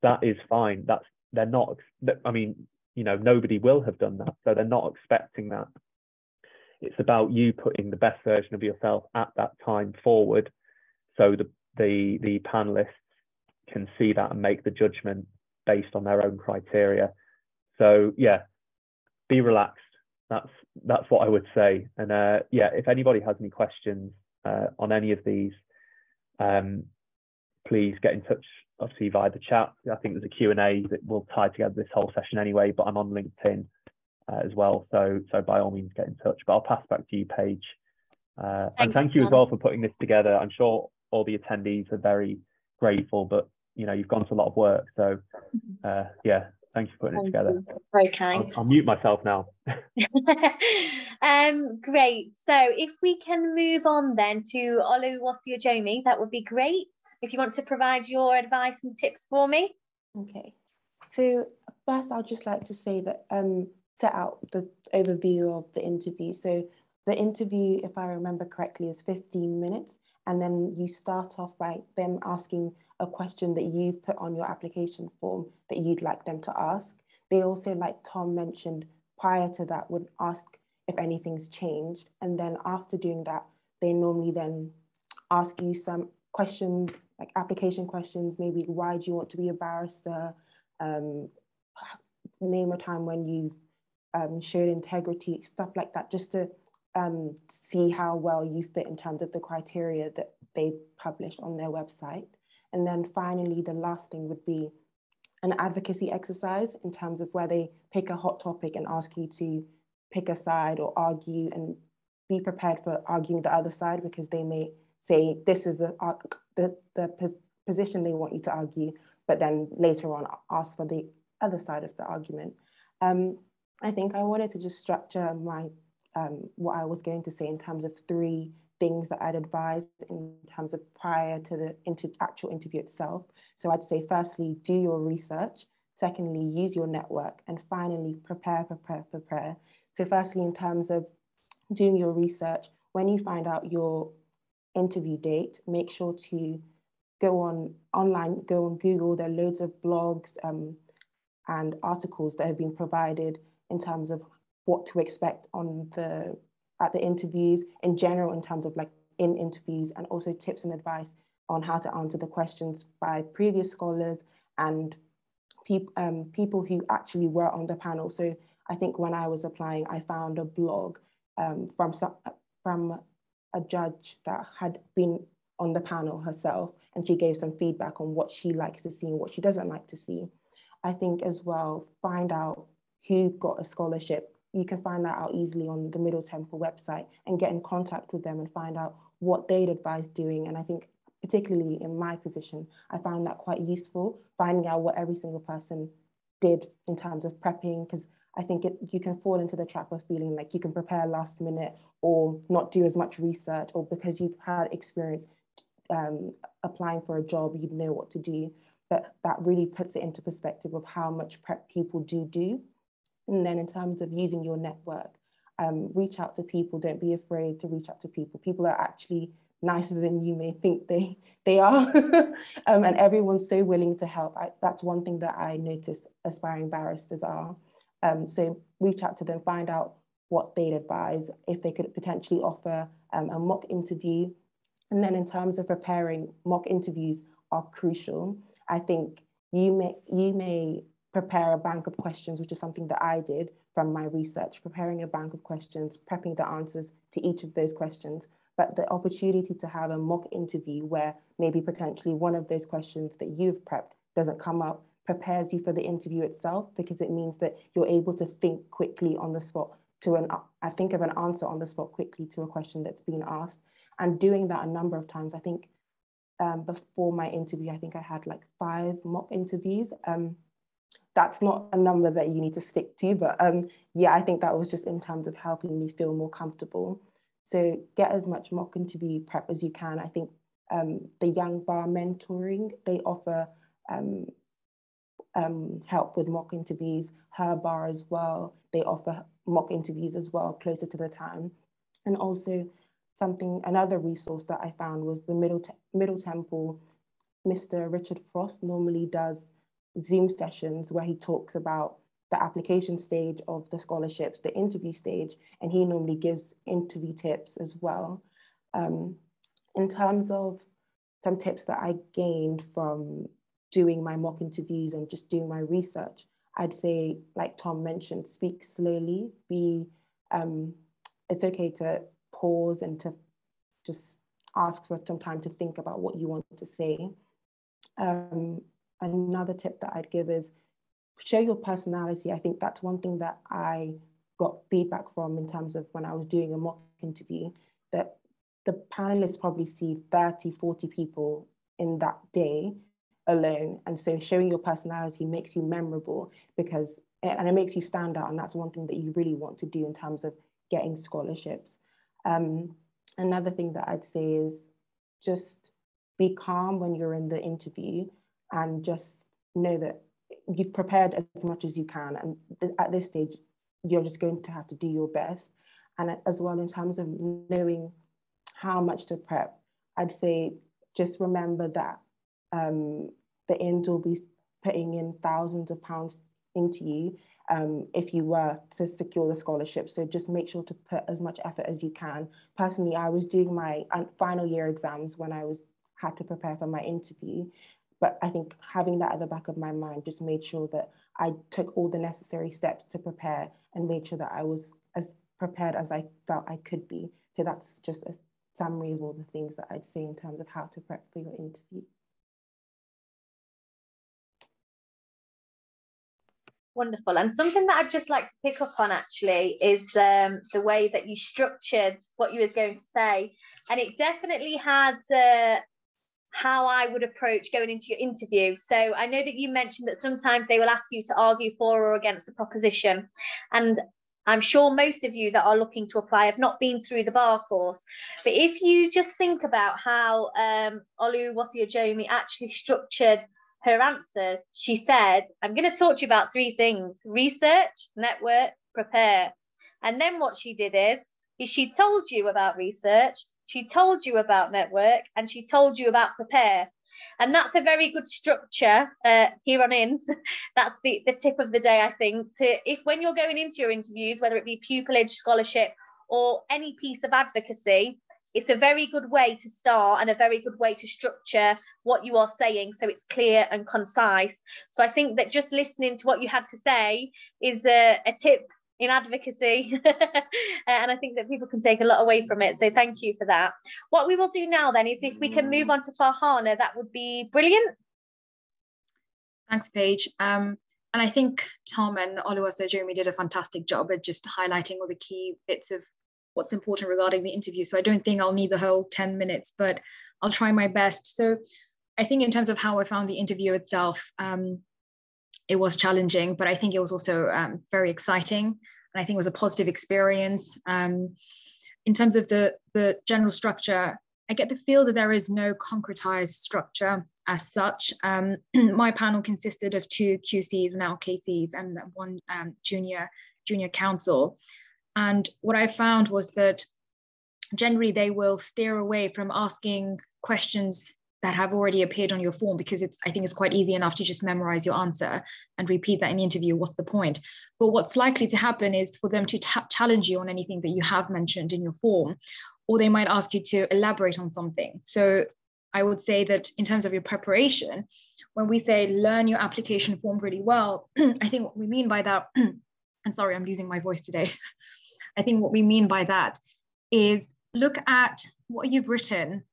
That is fine. They're not, I mean, nobody will have done that, so they're not expecting that. It's about you putting the best version of yourself at that time forward, so the panelists can see that and make the judgment based on their own criteria. So yeah, be relaxed. That's what I would say. And yeah, if anybody has any questions on any of these, please get in touch, obviously via the chat. I think there's a Q&A that will tie together this whole session anyway, but I'm on LinkedIn as well. So by all means, get in touch. But I'll pass back to you, Paige. And thank you as well for putting this together. I'm sure all the attendees are very grateful, but you've gone to a lot of work. So yeah, thank you for putting it together. Very kind. I'll mute myself now. Great. So if we can move on then to Oluwaseyomi, that would be great. If you want to provide your advice and tips for me. Okay. So first, I'd just like to say that set out the overview of the interview. So the interview, if I remember correctly, is 15 minutes. And then you start off by them asking a question that you've put on your application form that you'd like them to ask. They also, like Tom mentioned, prior to that would ask if anything's changed. And then after doing that, they normally then ask you some questions, like application questions, maybe why do you want to be a barrister? Name a time when you showed integrity, stuff like that, just to see how well you fit in terms of the criteria that they published on their website. And then finally, the last thing would be an advocacy exercise in terms of where they pick a hot topic and ask you to pick a side or argue, and be prepared for arguing the other side, because they may say this is the position they want you to argue, but then later on ask for the other side of the argument. I think I wanted to just structure my what I was going to say in terms of 3 things that I'd advise in terms of prior to the actual interview itself. So I'd say, firstly, do your research. Secondly, use your network. And finally, prepare. So firstly, in terms of doing your research, when you find out your interview date, make sure to go online, go on Google. There are loads of blogs and articles that have been provided in terms of what to expect at the interviews in general, in terms of like in interviews, and also tips and advice on how to answer the questions by previous scholars and people who actually were on the panel. So I think when I was applying, I found a blog from a judge that had been on the panel herself, and she gave some feedback on what she likes to see and what she doesn't like to see. I think as well, find out who got a scholarship. You can find that out easily on the Middle Temple website, and get in contact with them and find out what they'd advise doing. And I think particularly in my position, I found that quite useful, finding out what every single person did in terms of prepping, because I think you can fall into the trap of feeling like you can prepare last minute or not do as much research, or because you've had experience applying for a job, you know what to do. But that really puts it into perspective of how much prep people do. And then in terms of using your network, reach out to people. Don't be afraid to reach out to people. People are actually nicer than you may think they are. And everyone's so willing to help. That's one thing that I noticed aspiring barristers are. So reach out to them, find out what they'd advise, if they could potentially offer a mock interview. And then in terms of preparing, mock interviews are crucial. I think you may prepare a bank of questions, which is something that I did from my research, preparing a bank of questions, prepping the answers to each of those questions. But the opportunity to have a mock interview where maybe potentially one of those questions that you've prepped doesn't come up, prepares you for the interview itself, because it means that you're able to think quickly on the spot I think of an answer on the spot quickly to a question that's been asked. And doing that a number of times, I think before my interview, I think I had like 5 mock interviews. That's not a number that you need to stick to, but yeah, I think that was just in terms of helping me feel more comfortable. So get as much mock interview prep as you can. I think the Young Bar Mentoring, they offer help with mock interviews. Her bar as well, they offer mock interviews as well closer to the time. And also another resource that I found was the Middle Temple. Mr. Richard Frost normally does Zoom sessions where he talks about the application stage of the scholarships, the interview stage, and he normally gives interview tips as well. In terms of some tips that I gained from doing my mock interviews and just doing my research, I'd say, like Tom mentioned, speak slowly. It's okay to pause and to just ask for some time to think about what you want to say. Another tip that I'd give is show your personality. I think that's one thing that I got feedback from in terms of when I was doing a mock interview, that the panelists probably see 30, 40 people in that day alone. And so showing your personality makes you memorable and it makes you stand out. And that's one thing that you really want to do in terms of getting scholarships. Another thing that I'd say is just be calm when you're in the interview and just know that you've prepared as much as you can. And at this stage, you're just going to have to do your best. And as well, in terms of knowing how much to prep, I'd say just remember that the Ins will be putting in thousands of pounds into you if you were to secure the scholarship. So just make sure to put as much effort as you can. Personally, I was doing my final year exams when I had to prepare for my interview. But I think having that at the back of my mind just made sure that I took all the necessary steps to prepare and made sure that I was as prepared as I felt I could be. So that's just a summary of all the things that I'd say in terms of how to prep for your interview. Wonderful. And something that I'd just like to pick up on actually is the way that you structured what you was going to say. And it definitely had how I would approach going into your interview. So I know that you mentioned that sometimes they will ask you to argue for or against the proposition. And I'm sure most of you that are looking to apply have not been through the bar course. But if you just think about how Oluwaseyomi actually structured her answers, she said, I'm going to talk to you about three things: research, network, prepare. And then what she did is she told you about research, she told you about network, and she told you about prepare. And that's a very good structure here on in. That's the tip of the day, I think. If when you're going into your interviews, whether it be pupillage, scholarship, or any piece of advocacy, it's a very good way to start and a very good way to structure what you are saying so it's clear and concise. So I think that just listening to what you had to say is a tip in advocacy. And I think that people can take a lot away from it. So thank you for that. What we will do now then is if we can move on to Farhana, that would be brilliant. Thanks, Paige. And I think Tom and Oluwaseyomi did a fantastic job at just highlighting all the key bits of what's important regarding the interview. So I don't think I'll need the whole 10 minutes, but I'll try my best. So I think in terms of how I found the interview itself, it was challenging, but I think it was also very exciting. And I think it was a positive experience. In terms of the general structure, I get the feel that there is no concretized structure as such. My panel consisted of 2 QCs, now KCs, and 1 junior counsel. And what I found was that generally they will steer away from asking questions that have already appeared on your form, because I think it's quite easy enough to just memorize your answer and repeat that in the interview. What's the point? But what's likely to happen is for them to challenge you on anything that you have mentioned in your form, or they might ask you to elaborate on something. So I would say that in terms of your preparation, when we say learn your application form really well, I think what we mean by that, and sorry, I'm losing my voice today. I think what we mean by that is look at what you've written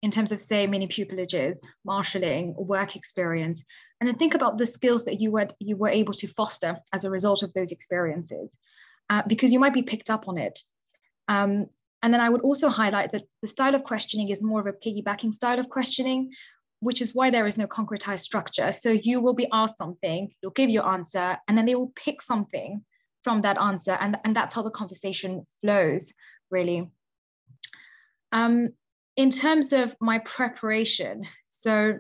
in terms of, say, mini pupillages, marshalling, or work experience, and then think about the skills that you were able to foster as a result of those experiences, because you might be picked up on it. And then I would also highlight that the style of questioning is more of a piggybacking style of questioning, which is why there is no concretized structure. So you will be asked something, you'll give your answer, and then they will pick something from that answer, and that's how the conversation flows, really. In terms of my preparation, so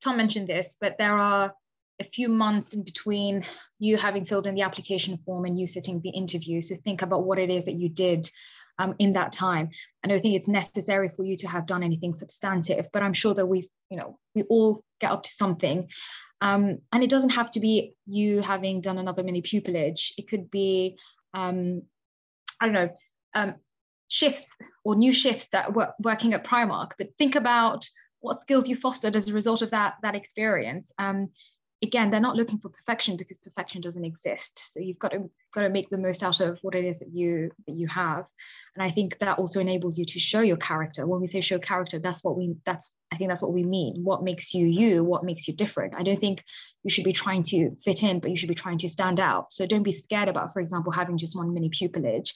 Tom mentioned this, but there are a few months in between you having filled in the application form and you sitting the interview. So think about what it is that you did in that time. I don't think it's necessary for you to have done anything substantive, but I'm sure that we all get up to something. And it doesn't have to be you having done another mini pupillage. It could be, shifts or new shifts that were working at Primark, but think about what skills you fostered as a result of that experience. Again, they're not looking for perfection because perfection doesn't exist. So you've got to make the most out of what it is that you have. And I think that also enables you to show your character. When we say show character, I think that's what we mean. What makes you you? What makes you different? I don't think you should be trying to fit in, but you should be trying to stand out. So don't be scared about, for example, having just one mini pupillage,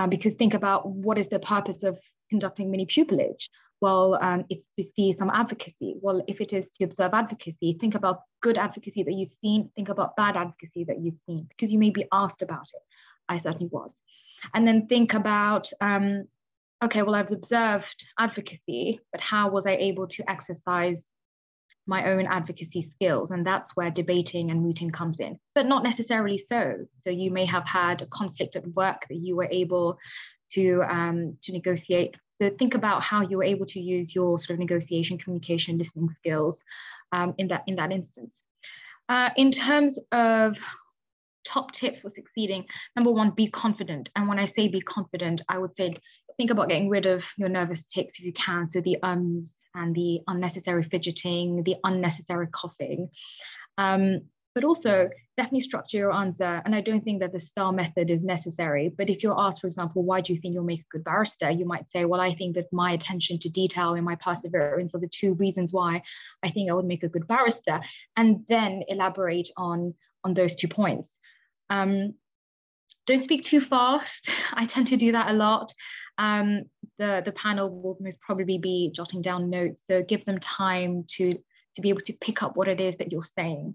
because think about what is the purpose of conducting mini pupillage? Well, it's to see some advocacy. Well, if it is to observe advocacy, think about good advocacy that you've seen, think about bad advocacy that you've seen, because you may be asked about it. I certainly was. And then think about, okay, well, I've observed advocacy, but how was I able to exercise my own advocacy skills? And that's where debating and mooting comes in, but not necessarily so. So you may have had a conflict at work that you were able to negotiate. So think about how you were able to use your sort of negotiation, communication, listening skills in that instance. In terms of top tips for succeeding, number one, be confident. And when I say be confident, I would say think about getting rid of your nervous tics if you can. So the ums and the unnecessary fidgeting, the unnecessary coughing. But also definitely structure your answer. And I don't think that the STAR method is necessary. But if you're asked, for example, why do you think you'll make a good barrister? You might say, well, I think that my attention to detail and my perseverance are the two reasons why I think I would make a good barrister. And then elaborate on those 2 points. Don't speak too fast. I tend to do that a lot. The panel will most probably be jotting down notes. So give them time to be able to pick up what it is that you're saying.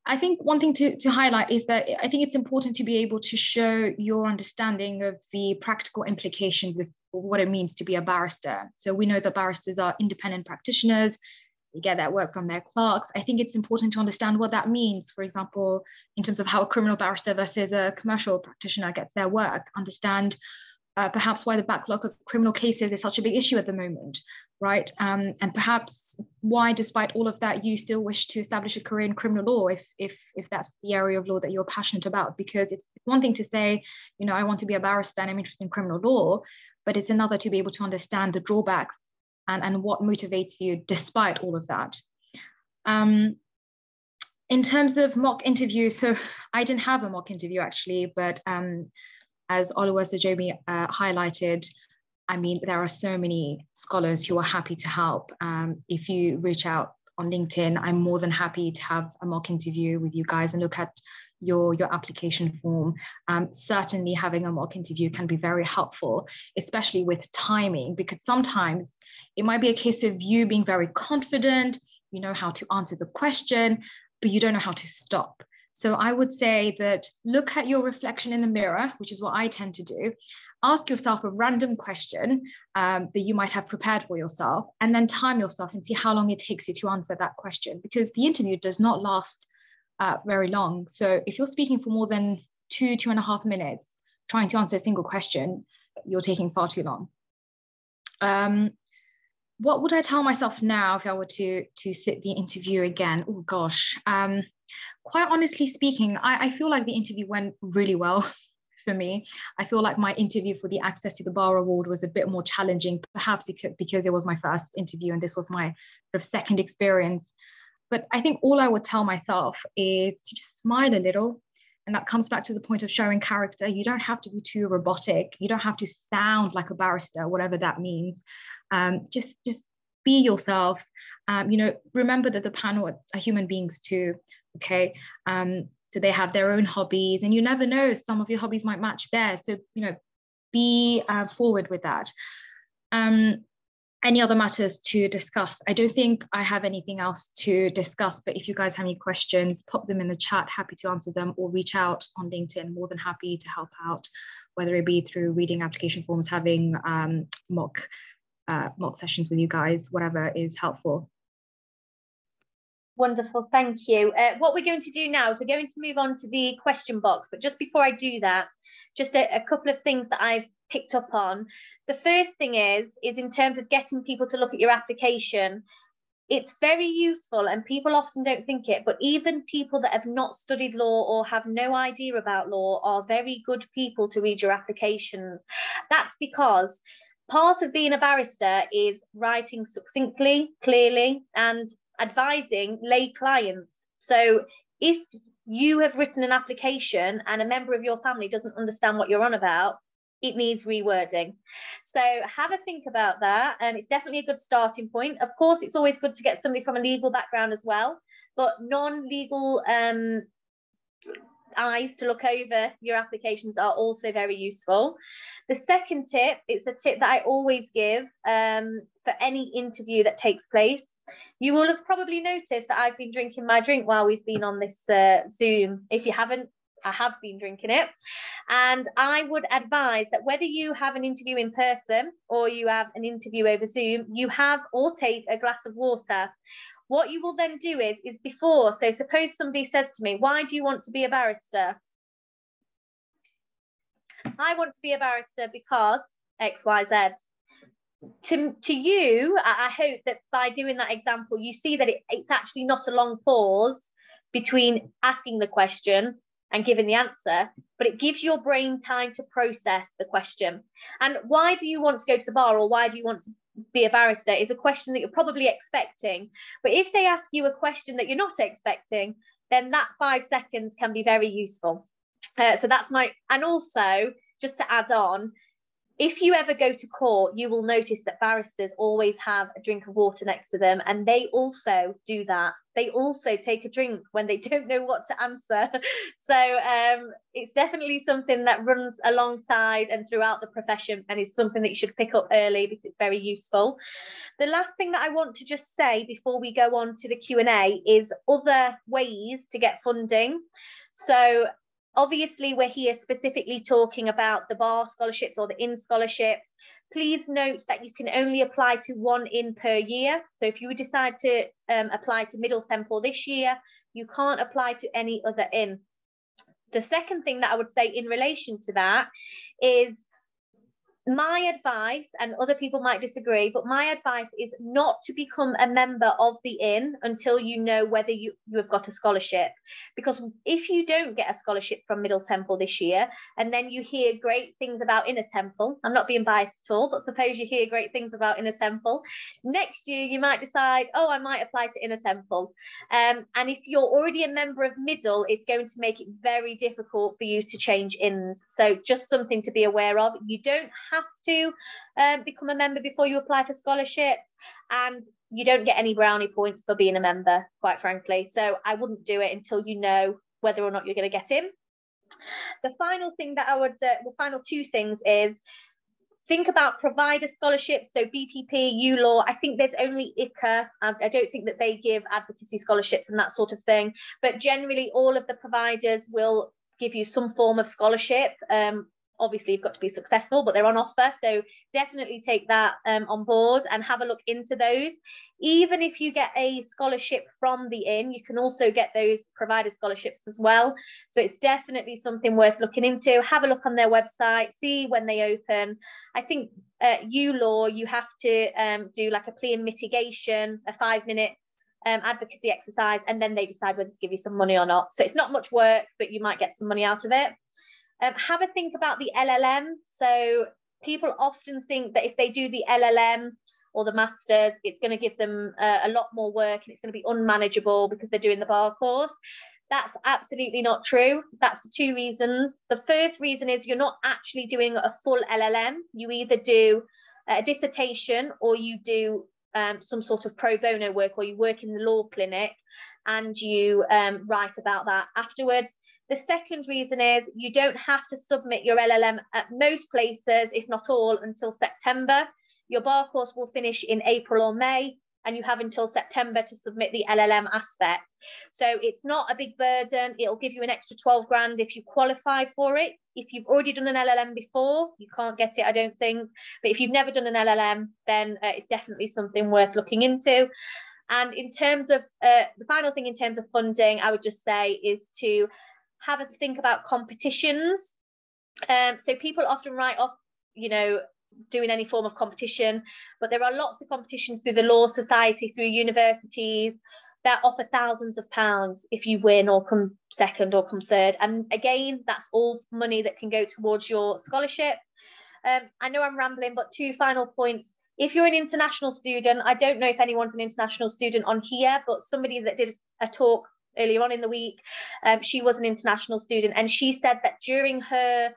I think one thing to highlight is that I think it's important to be able to show your understanding of the practical implications of what it means to be a barrister. So we know that barristers are independent practitioners. They get that work from their clerks. I think it's important to understand what that means, for example, in terms of how a criminal barrister versus a commercial practitioner gets their work, understand perhaps why the backlog of criminal cases is such a big issue at the moment, right? And perhaps why, despite all of that, you still wish to establish a career in criminal law if that's the area of law that you're passionate about. Because it's one thing to say, I want to be a barrister and I'm interested in criminal law, but it's another to be able to understand the drawbacks and what motivates you despite all of that. In terms of mock interviews, so I didn't have a mock interview actually, but as Oluwasejomi highlighted, I mean, there are so many scholars who are happy to help. If you reach out on LinkedIn, I'm more than happy to have a mock interview with you guys and look at your application form. Certainly having a mock interview can be very helpful, especially with timing, because sometimes it might be a case of you being very confident, you know how to answer the question, but you don't know how to stop. So I would say that look at your reflection in the mirror, which is what I tend to do. Ask yourself a random question that you might have prepared for yourself, and then time yourself and see how long it takes you to answer that question, because the interview does not last very long. So if you're speaking for more than 2.5 minutes, trying to answer a single question, you're taking far too long. What would I tell myself now if I were to sit the interview again? Oh gosh, quite honestly speaking, I feel like the interview went really well for me. I feel like my interview for the Access to the Bar Award was a bit more challenging, perhaps because it was my first interview and this was my sort of second experience. But I think all I would tell myself is to just smile a little. And that comes back to the point of showing character. You don't have to be too robotic. You don't have to sound like a barrister, whatever that means. Just be yourself. Remember that the panel are human beings too, okay? So they have their own hobbies, and you never know, some of your hobbies might match theirs. So, be forward with that. Any other matters to discuss? I don't think I have anything else to discuss, but if you guys have any questions, pop them in the chat, happy to answer them, or reach out on LinkedIn, more than happy to help out, whether it be through reading application forms, having mock sessions with you guys, whatever is helpful. Wonderful, thank you. What we're going to do now is we're going to move on to the question box, but just before I do that, just a couple of things that I've picked up on. The first thing is in terms of getting people to look at your application, it's very useful, and people often don't think it, but even people that have not studied law or have no idea about law are very good people to read your applications. That's because part of being a barrister is writing succinctly, clearly, and advising lay clients. So if you have written an application and a member of your family doesn't understand what you're on about, it needs rewording. So have a think about that. And it's definitely a good starting point. Of course, it's always good to get somebody from a legal background as well, but non-legal eyes to look over your applications are also very useful. The second tip, it's a tip that I always give for any interview that takes place. You will have probably noticed that I've been drinking my drink while we've been on this Zoom. If you haven't, I have been drinking it. And I would advise that whether you have an interview in person or you have an interview over Zoom, you have or take a glass of water. What you will then do is before, so suppose somebody says to me, why do you want to be a barrister? I want to be a barrister because X, Y, Z. To you, I hope that by doing that example, you see that it's actually not a long pause between asking the question and giving the answer, but it gives your brain time to process the question. And why do you want to go to the bar, or why do you want to be a barrister, is a question that you're probably expecting. But if they ask you a question that you're not expecting, then that 5 seconds can be very useful. So that's and also just to add on, if you ever go to court, you will notice that barristers always have a drink of water next to them, and they also do that. They also take a drink when they don't know what to answer. So it's definitely something that runs alongside and throughout the profession, and is something that you should pick up early because it's very useful. The last thing that I want to just say before we go on to the Q&A is other ways to get funding. So obviously, we're here specifically talking about the bar scholarships or the IN scholarships. Please note that you can only apply to one IN per year. So if you decide to apply to Middle Temple this year, you can't apply to any other IN. The second thing that I would say in relation to that is my advice, and other people might disagree, but my advice is not to become a member of the IN until you know whether you have got a scholarship. Because if you don't get a scholarship from Middle Temple this year, and then you hear great things about Inner Temple, I'm not being biased at all, but suppose you hear great things about Inner Temple, next year you might decide, oh, I might apply to Inner Temple. And if you're already a member of Middle, it's going to make it very difficult for you to change INs. So just something to be aware of. You don't have to become a member before you apply for scholarships, and you don't get any brownie points for being a member, quite frankly. So I wouldn't do it until you know whether or not you're going to get in. The final thing that I would, the final two things is think about provider scholarships. So BPP, ULaw, I think there's only ICA. I don't think that they give advocacy scholarships and that sort of thing. But generally, all of the providers will give you some form of scholarship. Obviously, you've got to be successful, but they're on offer. So definitely take that on board and have a look into those. Even if you get a scholarship from the IN, you can also get those provider scholarships as well. So it's definitely something worth looking into. Have a look on their website, see when they open. I think ULaw, you have to do like a plea and mitigation, a 5-minute advocacy exercise, and then they decide whether to give you some money or not. So it's not much work, but you might get some money out of it. Have a think about the LLM. So people often think that if they do the LLM or the masters, it's going to give them a lot more work and it's going to be unmanageable because they're doing the bar course. That's absolutely not true. That's for 2 reasons. The first reason is you're not actually doing a full LLM. You either do a dissertation or you do some sort of pro bono work, or you work in the law clinic and you write about that afterwards. The second reason is you don't have to submit your LLM at most places, if not all, until September. Your bar course will finish in April or May, and you have until September to submit the LLM aspect. So it's not a big burden. It'll give you an extra 12 grand if you qualify for it. If you've already done an LLM before, you can't get it, I don't think. But if you've never done an LLM, then it's definitely something worth looking into. And in terms of the final thing in terms of funding, I would just say is to have a think about competitions. So people often write off, you know, doing any form of competition, but there are lots of competitions through the Law Society, through universities, that offer thousands of pounds if you win or come second or come third. And again, that's all money that can go towards your scholarships. I know I'm rambling, but 2 final points. If you're an international student, I don't know if anyone's an international student on here, but somebody that did a talk earlier on in the week, she was an international student, and she said that during her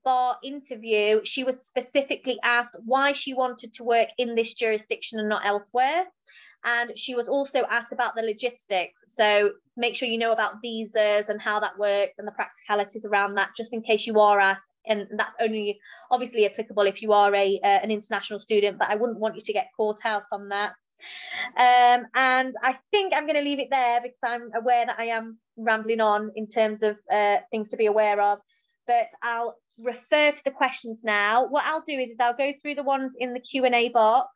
bar interview, she was specifically asked why she wanted to work in this jurisdiction and not elsewhere. And she was also asked about the logistics. So make sure you know about visas and how that works and the practicalities around that, just in case you are asked. And that's only obviously applicable if you are an international student, but I wouldn't want you to get caught out on that. And I think I'm going to leave it there because I'm aware that I am rambling on in terms of things to be aware of. But I'll refer to the questions now. What I'll do is I'll go through the ones in the Q&A box,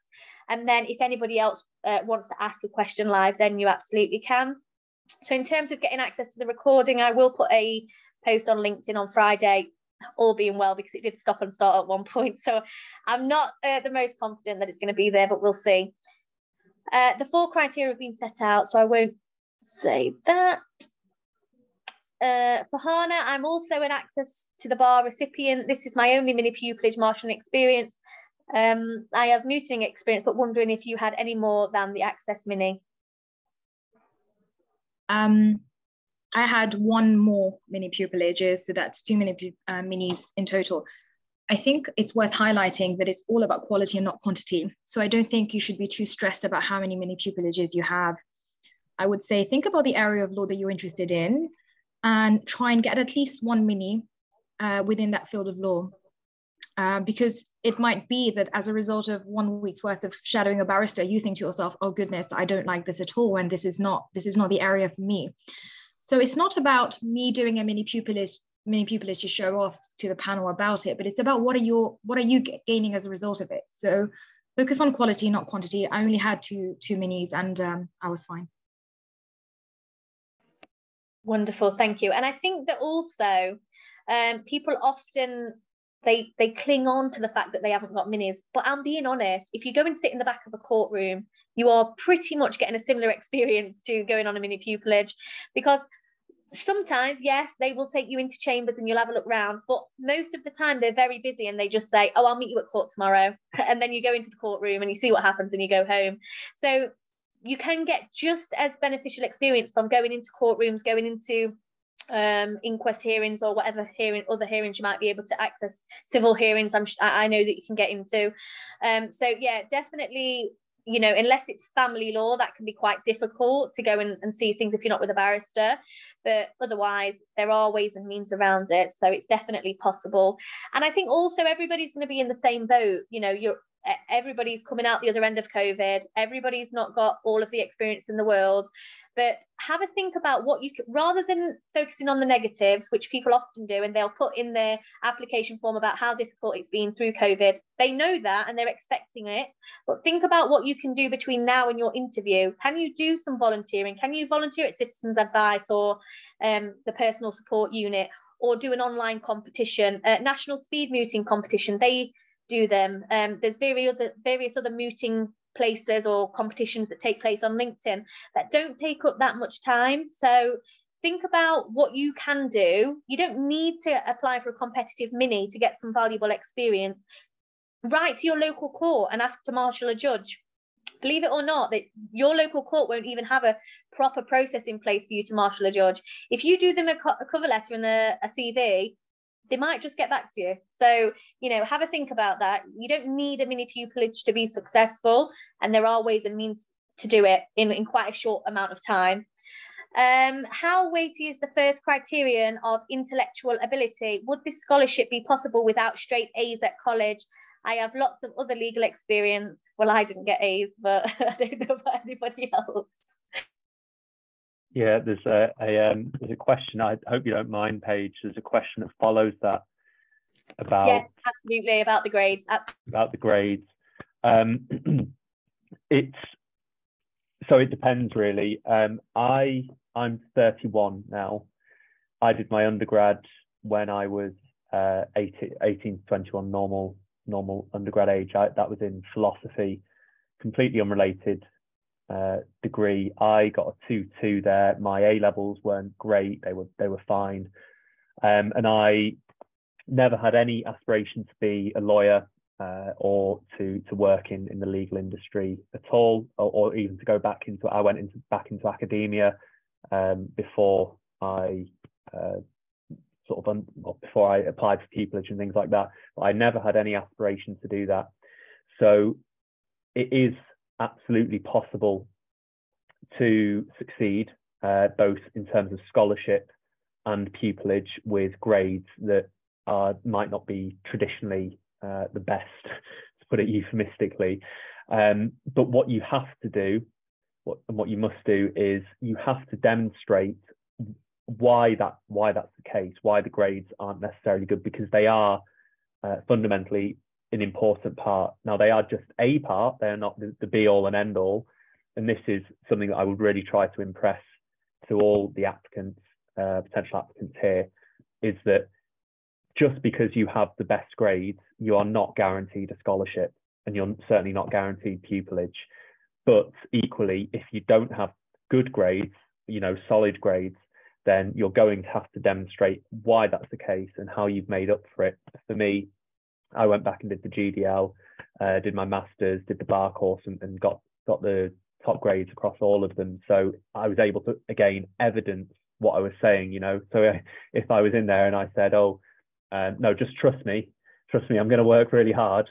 and then if anybody else wants to ask a question live, then you absolutely can. So in terms of getting access to the recording, I will put a post on LinkedIn on Friday, all being well, because it did stop and start at one point. So I'm not the most confident that it's going to be there, but we'll see. The 4 criteria have been set out, so I won't say that. For Hannah, I'm also an access to the bar recipient. This is my only mini pupillage marshalling experience. I have mooting experience, but wondering if you had any more than the access mini. I had 1 more mini pupillages, so that's 2 mini minis in total. I think it's worth highlighting that it's all about quality and not quantity. So I don't think you should be too stressed about how many mini pupillages you have. I would say think about the area of law that you're interested in and try and get at least 1 mini within that field of law. Because it might be that as a result of 1 week's worth of shadowing a barrister, you think to yourself, oh goodness, I don't like this at all, and this is not the area for me. So it's not about me doing a mini pupillage to show off to the panel about it, but it's about what are you gaining as a result of it. So focus on quality, not quantity. I only had two minis, and I was fine. Wonderful, thank you. And I think that also people often they cling on to the fact that they haven't got minis, but I'm being honest, if you go and sit in the back of a courtroom, you are pretty much getting a similar experience to going on a mini pupillage, because sometimes, yes, they will take you into chambers and you'll have a look round, but most of the time they're very busy and they just say, oh, I'll meet you at court tomorrow. And then you go into the courtroom and you see what happens and you go home. So you can get just as beneficial experience from going into courtrooms, going into inquest hearings or whatever other hearings you might be able to access, civil hearings I know that you can get into. So yeah, definitely, you know, unless it's family law, that can be quite difficult to go and see things if you're not with a barrister, but otherwise there are ways and means around it, so it's definitely possible. And I think also everybody's going to be in the same boat, you know, everybody's coming out the other end of COVID, everybody's not got all of the experience in the world, but have a think about what you could, rather than focusing on the negatives, which people often do, and they'll put in their application form about how difficult it's been through COVID. They know that and they're expecting it, but think about what you can do between now and your interview. Can you do some volunteering? Can you volunteer at Citizens Advice or the Personal Support Unit, or do an online competition, national speed mooting competition? They do them. There's various other mooting places or competitions that take place on LinkedIn that don't take up that much time. So think about what you can do. You don't need to apply for a competitive mini to get some valuable experience. Write to your local court and ask to marshal a judge. Believe it or not, that your local court won't even have a proper process in place for you to marshal a judge. If you do them a cover letter and a CV, they might just get back to you. So, you know, have a think about that. You don't need a mini pupillage to be successful, and there are ways and means to do it in quite a short amount of time. How weighty is the first criterion of intellectual ability? Would this scholarship be possible without straight A's at college? I have lots of other legal experience. Well, I didn't get A's, but I don't know about anybody else. Yeah, there's a question. I hope you don't mind, Paige. There's a question that follows that about, yes, absolutely, about the grades. Absolutely. About the grades. It's So it depends really. I'm 31 now. I did my undergrad when I was 18 to 21, normal undergrad age. That was in philosophy, completely unrelated degree. I got a 2-2 there. My A levels weren't great; they were fine, and I never had any aspiration to be a lawyer or to work in the legal industry at all, or even to go back into. I went back into academia before I before I applied for pupillage and things like that. But I never had any aspiration to do that. So it is absolutely possible to succeed both in terms of scholarship and pupillage with grades that might not be traditionally the best, to put it euphemistically. But what you have to do, what you must do, is you have to demonstrate why that's the case, why the grades aren't necessarily good, because they are fundamentally an important part. Now, they are just a part, they're not the be all and end all. And this is something that I would really try to impress to all the applicants, potential applicants here, is that just because you have the best grades, you are not guaranteed a scholarship, and you're certainly not guaranteed pupillage. But equally, if you don't have good grades, solid grades, then you're going to have to demonstrate why that's the case and how you've made up for it. For me, I went back and did the GDL, did my master's, did the bar course, and got the top grades across all of them. So I was able to, again, evidence what I was saying, So if I was in there and I said, no, just trust me, I'm going to work really hard.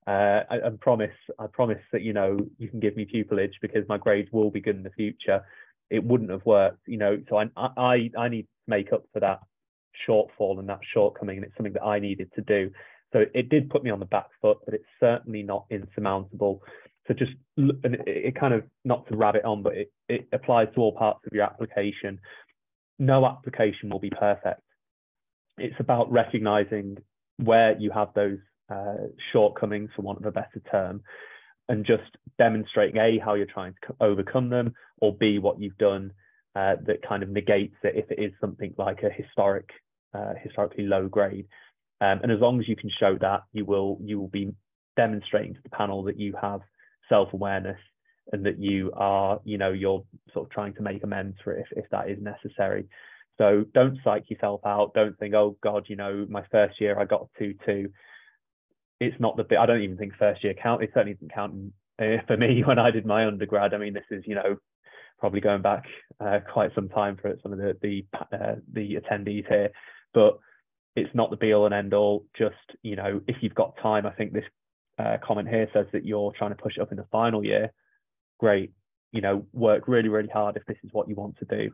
I promise that, you can give me pupillage because my grades will be good in the future. It wouldn't have worked, so I need to make up for that shortfall and that shortcoming, and it's something that I needed to do. So it did put me on the back foot, but it's certainly not insurmountable. So just, and it kind of, not to rabbit on, but it applies to all parts of your application. No application will be perfect. It's about recognizing where you have those shortcomings, for want of a better term, and just demonstrating A, how you're trying to overcome them, or B, what you've done that kind of negates it if it is something like a historically low grade. And as long as you can show that, you will be demonstrating to the panel that you have self-awareness and that you are, you're sort of trying to make amends for it if that is necessary. So don't psych yourself out. Don't think, oh God, my first year I got a 2-2. It's not I don't even think first year count. It certainly didn't count for me when I did my undergrad. I mean, this is, probably going back quite some time for some of the attendees here, but it's not the be all and end all. Just, if you've got time, I think this comment here says that you're trying to push it up in the final year. Great, work really, really hard if this is what you want to do,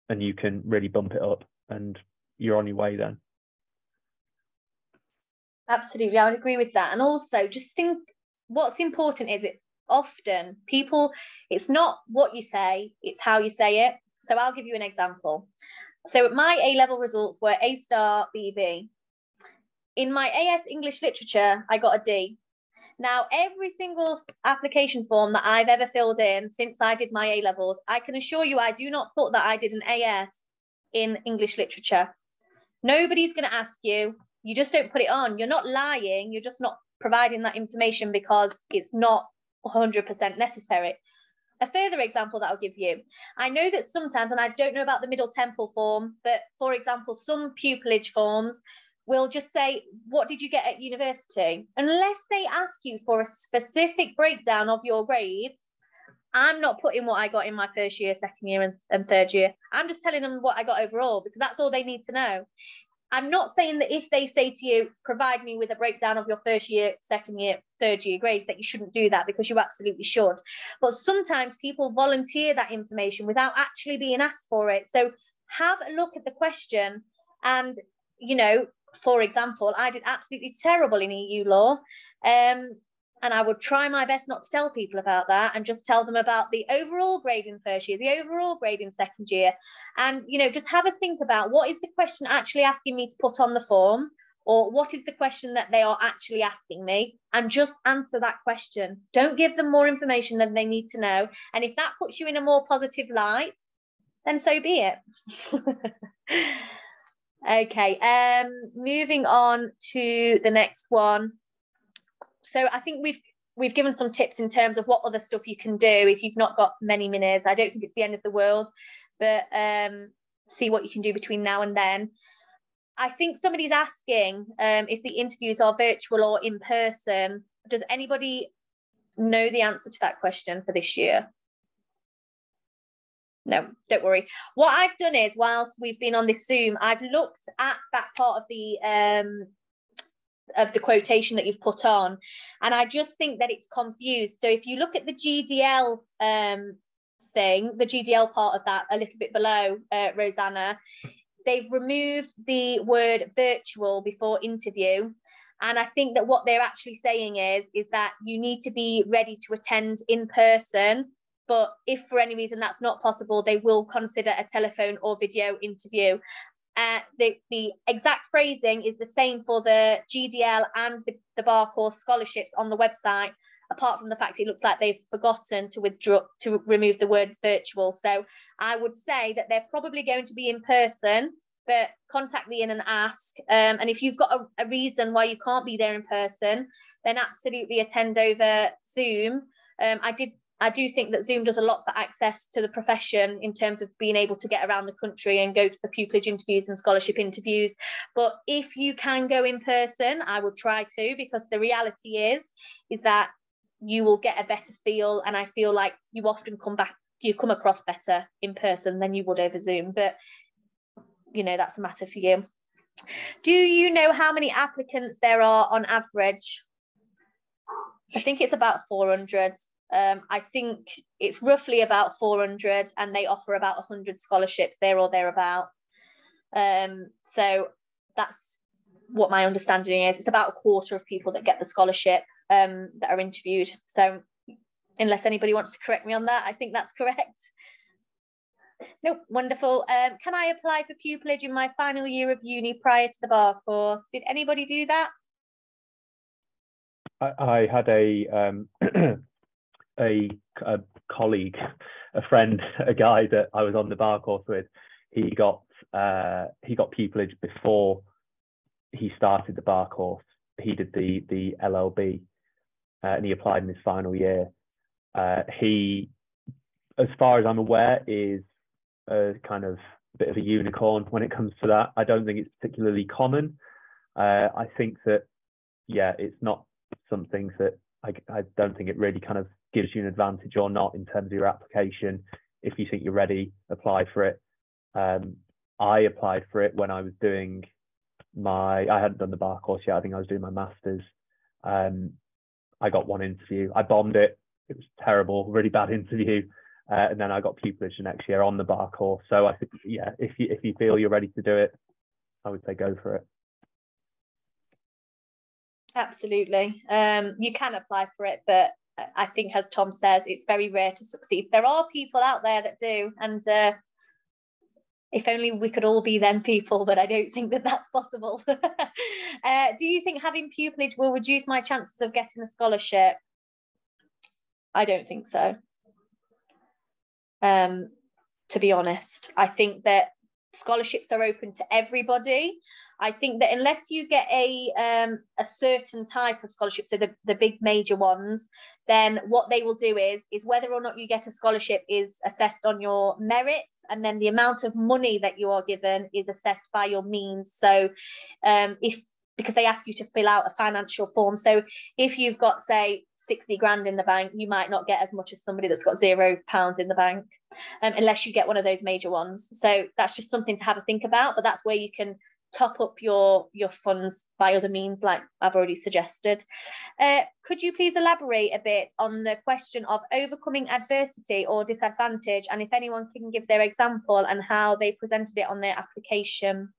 and you can really bump it up and you're on your way then. Absolutely, I would agree with that. And also just think what's important is often people, it's not what you say, it's how you say it. So I'll give you an example. So my A-level results were A star, B. In my AS English Literature, I got a D. Now, every single application form that I've ever filled in since I did my A-levels, I can assure you I do not put that I did an AS in English Literature. Nobody's going to ask you. You just don't put it on. You're not lying. You're just not providing that information because it's not 100% necessary. A further example that I'll give you, I know that sometimes, and I don't know about the Middle Temple form, but for example, some pupillage forms will just say, what did you get at university? Unless they ask you for a specific breakdown of your grades, I'm not putting what I got in my first year, second year, and third year. I'm just telling them what I got overall, because that's all they need to know. I'm not saying that if they say to you, provide me with a breakdown of your first year, second year, third year grades, that you shouldn't do that, because you absolutely should. But sometimes people volunteer that information without actually being asked for it. So have a look at the question. And, for example, I did absolutely terrible in EU law. And I would try my best not to tell people about that and just tell them about the overall grade in first year, the overall grade in second year. And, just have a think about what is the question actually asking me to put on the form? or what is the question that they are actually asking me, and just answer that question. Don't give them more information than they need to know. And if that puts you in a more positive light, then so be it. Okay, moving on to the next one. So I think we've given some tips in terms of what other stuff you can do if you've not got many minutes. I don't think it's the end of the world, but see what you can do between now and then. I think somebody's asking if the interviews are virtual or in person. Does anybody know the answer to that question for this year? No, don't worry. What I've done is, whilst we've been on this Zoom, I've looked at that part of the quotation that you've put on, and I just think that it's confused. So if you look at the GDL thing, the GDL part of that a little bit below, Rosanna, they've removed the word virtual before interview. And I think that what they're actually saying is that you need to be ready to attend in person. But if for any reason that's not possible, they will consider a telephone or video interview. The exact phrasing is the same for the GDL and the bar course scholarships on the website, apart from the fact it looks like they've forgotten to remove the word virtual. So I would say that they're probably going to be in person, but contact the inn and ask. And if you've got a reason why you can't be there in person, then absolutely attend over Zoom. I do think that Zoom does a lot for access to the profession in terms of being able to get around the country and go for pupillage interviews and scholarship interviews. But if you can go in person, I would try to, because the reality is that you will get a better feel. And I feel like you often come across better in person than you would over Zoom. But, you know, that's a matter for you. Do you know how many applicants there are on average? I think it's about 400. I think it's roughly about 400, and they offer about 100 scholarships there or thereabout. So that's what my understanding is. It's about a quarter of people that get the scholarship that are interviewed. So unless anybody wants to correct me on that, I think that's correct. Nope, wonderful. Can I apply for pupillage in my final year of uni prior to the bar course? Did anybody do that? I had a colleague, a friend, a guy that I was on the bar course with. He got pupillage before he started the bar course. He did the LLB, and he applied in his final year. He, as far as I'm aware, is a kind of bit of a unicorn when it comes to that. I don't think it's particularly common. I think that, yeah, it's not something that I don't think it really kind of gives you an advantage or not in terms of your application. If you think you're ready, apply for it. I applied for it when I was doing I hadn't done the bar course yet. I think I was doing my master's. I got one interview. I bombed it. It was terrible, really bad interview. And then I got pupillage the next year on the bar course. So I think, yeah, if you feel you're ready to do it, I would say go for it. Absolutely. You can apply for it, but I think, as Tom says, it's very rare to succeed. There are people out there that do, and if only we could all be them people, but I don't think that that's possible. Do you think having pupillage will reduce my chances of getting a scholarship? I don't think so. To be honest, I think that scholarships are open to everybody. I think that unless you get a certain type of scholarship, so the big major ones, then what they will do is whether or not you get a scholarship is assessed on your merits, and then the amount of money that you are given is assessed by your means. So because they ask you to fill out a financial form. So if you've got, say, 60 grand in the bank, you might not get as much as somebody that's got £0 in the bank, unless you get one of those major ones. So that's just something to have a think about, but that's where you can top up your funds by other means, like I've already suggested. Could you please elaborate a bit on the question of overcoming adversity or disadvantage, and if anyone can give their example and how they presented it on their application?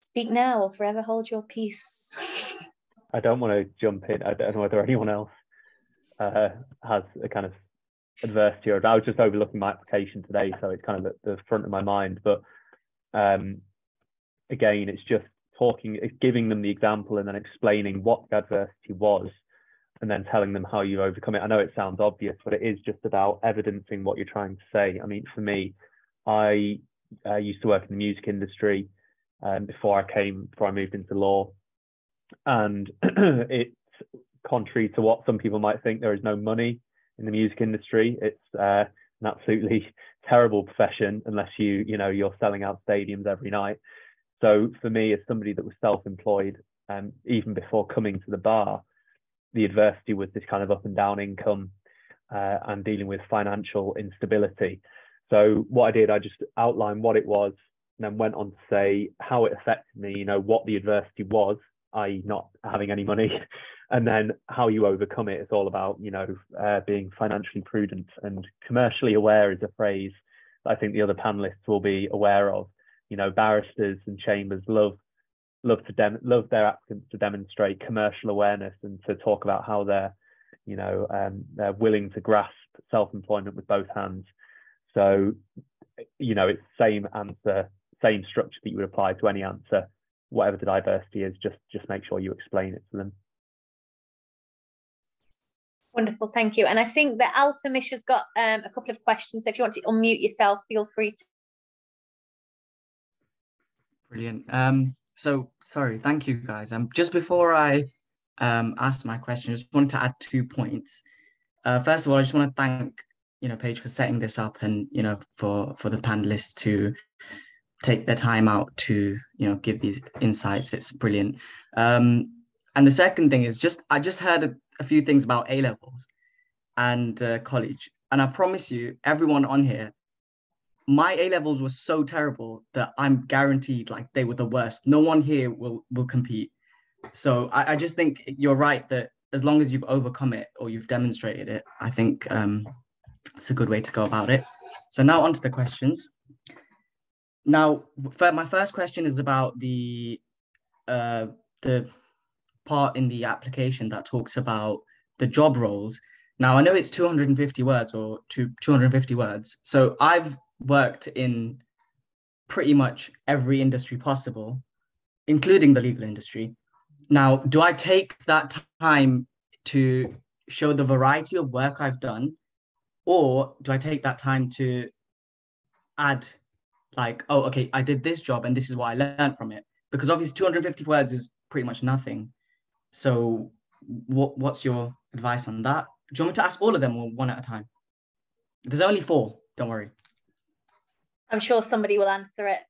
Speak now or forever hold your peace. I don't want to jump in. I don't know whether anyone else has a kind of adversity, or I was just overlooking my application today, so it's kind of at the front of my mind. But again, it's just it's giving them the example and then explaining what the adversity was, and then telling them how you overcome it. I know it sounds obvious, but it is just about evidencing what you're trying to say. I mean, for me, I used to work in the music industry before I moved into law, and it's contrary to what some people might think. There is no money in the music industry. It's an absolutely terrible profession unless you're selling out stadiums every night. So for me, as somebody that was self-employed, even before coming to the bar, the adversity was this kind of up and down income and dealing with financial instability. So what I did, I just outlined what it was, and then went on to say how it affected me, what the adversity was, i.e. not having any money, and then how you overcome it. It's all about, being financially prudent, and commercially aware is a phrase that I think the other panelists will be aware of. Barristers and chambers love their applicants to demonstrate commercial awareness and to talk about how they're willing to grasp self-employment with both hands. So, it's same answer, same structure that you would apply to any answer, whatever the diversity is. Just make sure you explain it to them. Wonderful, thank you. And I think that Altamish has got a couple of questions. So if you want to unmute yourself, feel free to. Brilliant. So sorry, thank you guys. Just before I ask my question, I just wanted to add 2 points. First of all, I just want to thank Paige for setting this up, and for the panelists to take their time out to give these insights. It's brilliant. And the second thing is I just heard a few things about A levels and college, and I promise you, everyone on here, my A levels were so terrible that I'm guaranteed like they were the worst. No one here will compete. So I just think you're right that as long as you've overcome it or you've demonstrated it, I think it's a good way to go about it. So now on to the questions. Now, my first question is about the part in the application that talks about the job roles. Now, I know it's 250 words or 250 words. So I've worked in pretty much every industry possible, including the legal industry. Now, do I take that time to show the variety of work I've done, or do I take that time to add like, oh, okay, I did this job and this is what I learned from it? Because obviously 250 words is pretty much nothing. So what's your advice on that? Do you want me to ask all of them or one at a time? There's only 4, don't worry. I'm sure somebody will answer it.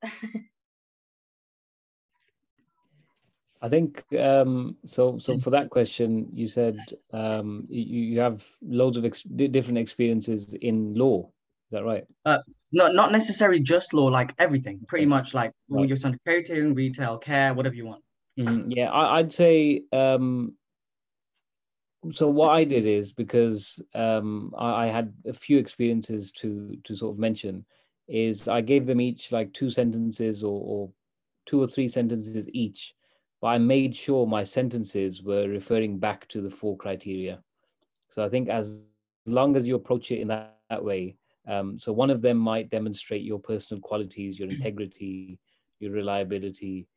I think so for that question, you said you have loads of different experiences in law. Is that right? Not necessarily just law, like everything, pretty much like all your secretariat, retail, care, whatever you want. Mm-hmm. Yeah, I'd say so what I did is, because I had a few experiences to sort of mention, is I gave them each like 2 sentences or 2 or 3 sentences each, but I made sure my sentences were referring back to the 4 criteria. So I think as long as you approach it in that way, so one of them might demonstrate your personal qualities, your integrity, your reliability,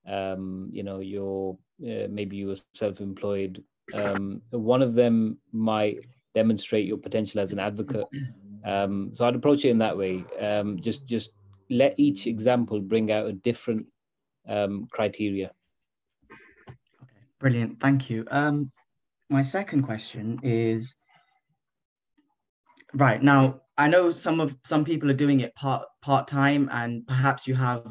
your maybe you were self-employed. One of them might demonstrate your potential as an advocate. So I'd approach it in that way. Just let each example bring out a different criteria. Okay, brilliant. Thank you. My second question is, right now, I know some people are doing it part-time, and perhaps you have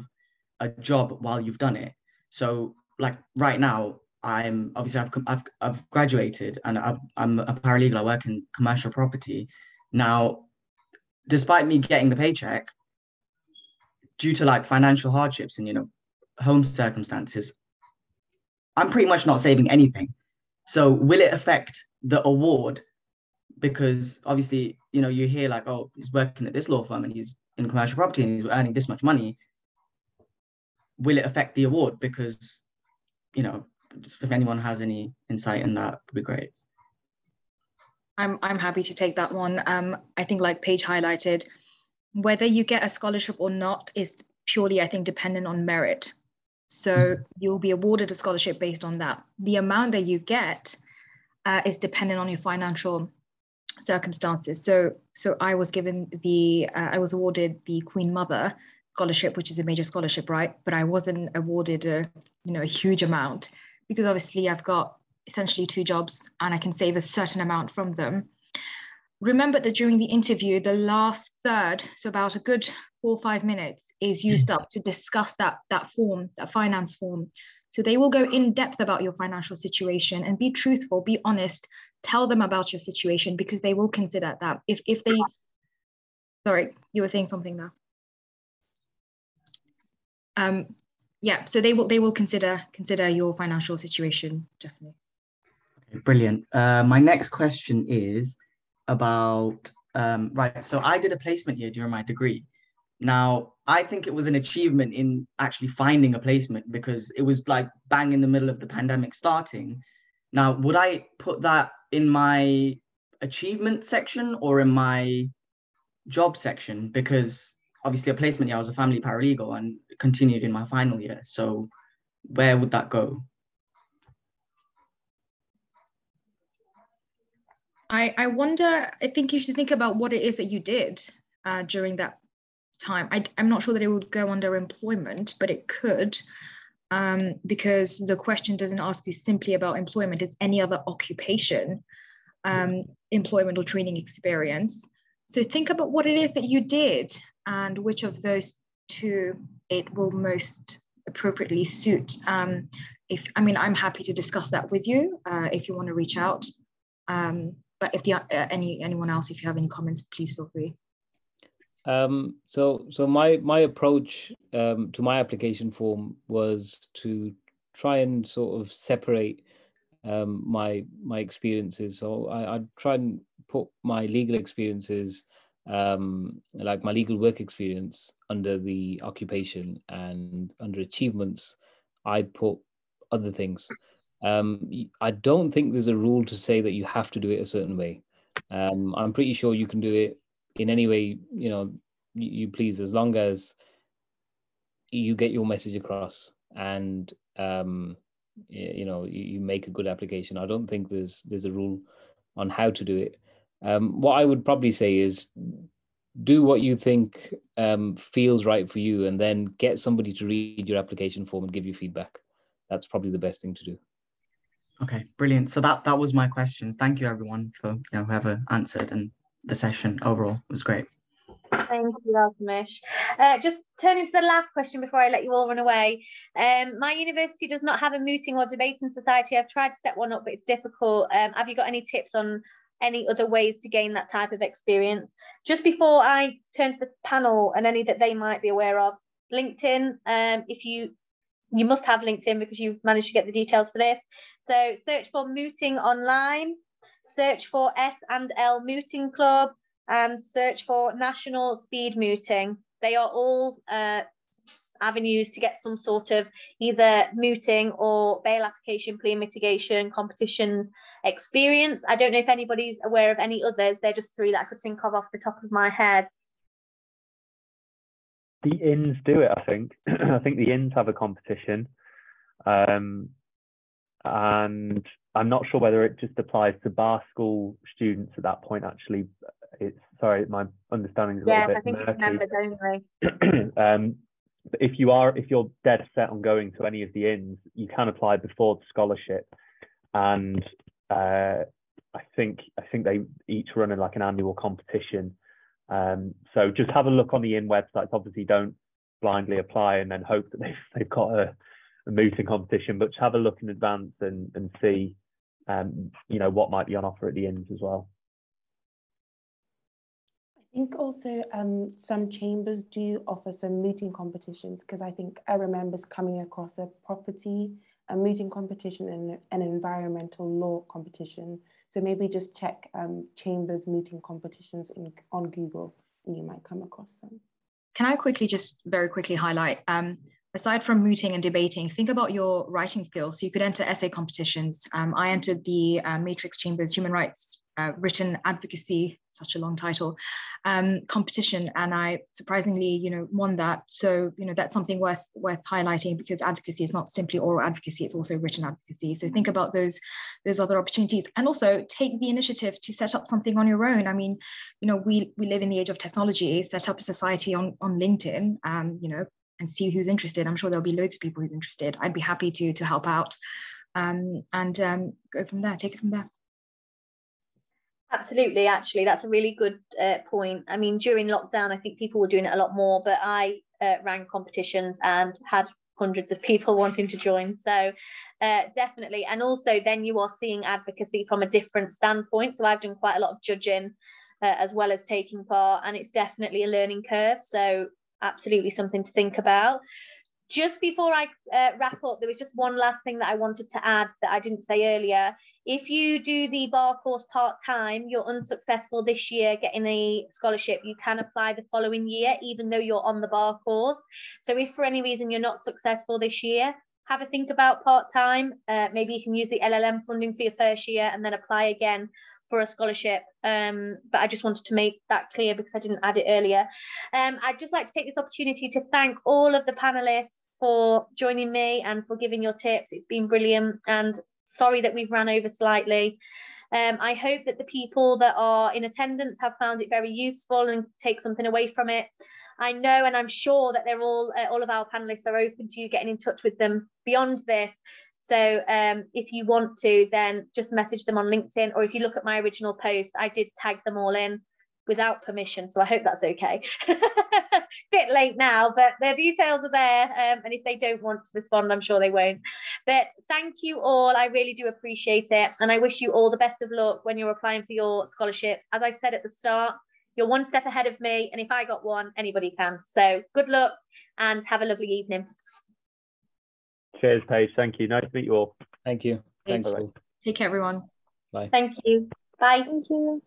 a job while you've done it. So like right now, I've graduated and I'm a paralegal. I work in commercial property. Now, despite me getting the paycheck, due to like financial hardships and home circumstances, I'm pretty much not saving anything. So will it affect the award? Because obviously, you hear like, oh, he's working at this law firm and he's in commercial property and he's earning this much money. Will it affect the award? Because, if anyone has any insight in that, would be great. I'm happy to take that one. I think like Paige highlighted, whether you get a scholarship or not is purely, I think, dependent on merit. So you'll be awarded a scholarship based on that. The amount that you get is dependent on your financial circumstances. So I was given I was awarded the Queen Mother scholarship, which is a major scholarship, right? But I wasn't awarded a huge amount, because obviously I've got essentially 2 jobs and I can save a certain amount from them. Remember that during the interview, the last third, so about a good 4 or 5 minutes, is used up to discuss that form, that finance form. So they will go in depth about your financial situation, and be truthful, be honest, tell them about your situation, because they will consider that. If they, sorry, you were saying something there. Yeah, so they will consider your financial situation, definitely. Okay, brilliant. My next question is about, right, so I did a placement year during my degree. Now, I think it was an achievement in actually finding a placement, because it was like bang in the middle of the pandemic starting. Now, would I put that in my achievement section or in my job section? Because obviously a placement year, I was a family paralegal and continued in my final year. So where would that go? I wonder, I think you should think about what it is that you did during that time. I'm not sure that it would go under employment, but it could, because the question doesn't ask you simply about employment, it's any other occupation, employment or training experience. So think about what it is that you did and which of those 2 it will most appropriately suit. I'm happy to discuss that with you if you want to reach out. But if anyone else, if you have any comments, please feel free. So my approach to my application form was to try and sort of separate my experiences. So I try and put my legal experiences, like my legal work experience, under the occupation, and under achievements I put other things. I don't think there's a rule to say that you have to do it a certain way. I'm pretty sure you can do it in any way you please, as long as you get your message across and you make a good application. I don't think there's a rule on how to do it. What I would probably say is do what you think feels right for you, and then get somebody to read your application form and give you feedback. That's probably the best thing to do. Okay, brilliant. So that was my questions. Thank you everyone for whoever answered, and the session overall was great. Thank you, Alchemish. Just turning to the last question before I let you all run away. My university does not have a mooting or debating society. I've tried to set one up, but it's difficult. Have you got any tips on any other ways to gain that type of experience? Just before I turn to the panel and any that they might be aware of, LinkedIn, if you must have LinkedIn because you've managed to get the details for this. So search for mooting online, search for S&L Mooting Club, and search for National Speed Mooting. They are all avenues to get some sort of either mooting or bail application, plea mitigation, competition experience. I don't know if anybody's aware of any others. They're just 3 that I could think of off the top of my head. The inns do it, I think. I think the inns have a competition. And I'm not sure whether it just applies to bar school students at that point, actually. Sorry, my understanding is a little bit murky. Yeah, I think it's members only. But if you're dead set on going to any of the inns, you can apply before the scholarship. And I think they each run in like an annual competition. So just have a look on the inn websites. Obviously, don't blindly apply and then hope that they've got a mooting competition, but just have a look in advance and see what might be on offer at the inns as well. I think also some chambers do offer some mooting competitions, because I think I remember coming across a mooting competition and an environmental law competition. So maybe just check chambers mooting competitions on Google and you might come across them. Can I quickly, just very quickly highlight, aside from mooting and debating, think about your writing skills. So you could enter essay competitions. I entered the Matrix Chambers Human Rights Written Advocacy, such a long title, competition, and I surprisingly, won that. So, that's something worth highlighting, because advocacy is not simply oral advocacy; it's also written advocacy. So think about those other opportunities, and also take the initiative to set up something on your own. I mean, we live in the age of technology. Set up a society on LinkedIn, and see who's interested. I'm sure there'll be loads of people who's interested. I'd be happy to help out, and go from there. Take it from there. Absolutely, actually, that's a really good point. I mean, during lockdown, I think people were doing it a lot more, but I ran competitions and had hundreds of people wanting to join. So definitely. And also then you are seeing advocacy from a different standpoint. So I've done quite a lot of judging as well as taking part, and it's definitely a learning curve. So absolutely something to think about. Just before I wrap up, there was just one last thing that I wanted to add that I didn't say earlier. If you do the bar course part-time, you're unsuccessful this year getting a scholarship, you can apply the following year, even though you're on the bar course. So if for any reason you're not successful this year, have a think about part-time. Maybe you can use the LLM funding for your first year and then apply again for a scholarship. But I just wanted to make that clear because I didn't add it earlier. I'd just like to take this opportunity to thank all of the panelists for joining me and for giving your tips. It's been brilliant, and sorry that we've ran over slightly. I hope that the people that are in attendance have found it very useful and take something away from it. I know, and I'm sure that they're all of our panelists are open to you getting in touch with them beyond this. So if you want to, then just message them on LinkedIn, or if you look at my original post, I did tag them all in without permission. So I hope that's okay. Bit late now, but the details are there. And if they don't want to respond, I'm sure they won't. But thank you all. I really do appreciate it. And I wish you all the best of luck when you're applying for your scholarships. As I said at the start, you're one step ahead of me. And if I got one, anybody can. So good luck and have a lovely evening. Cheers, Paige. Thank you. Nice to meet you all. Thank you. Thanks. Take care, everyone. Bye. Thank you. Bye. Thank you.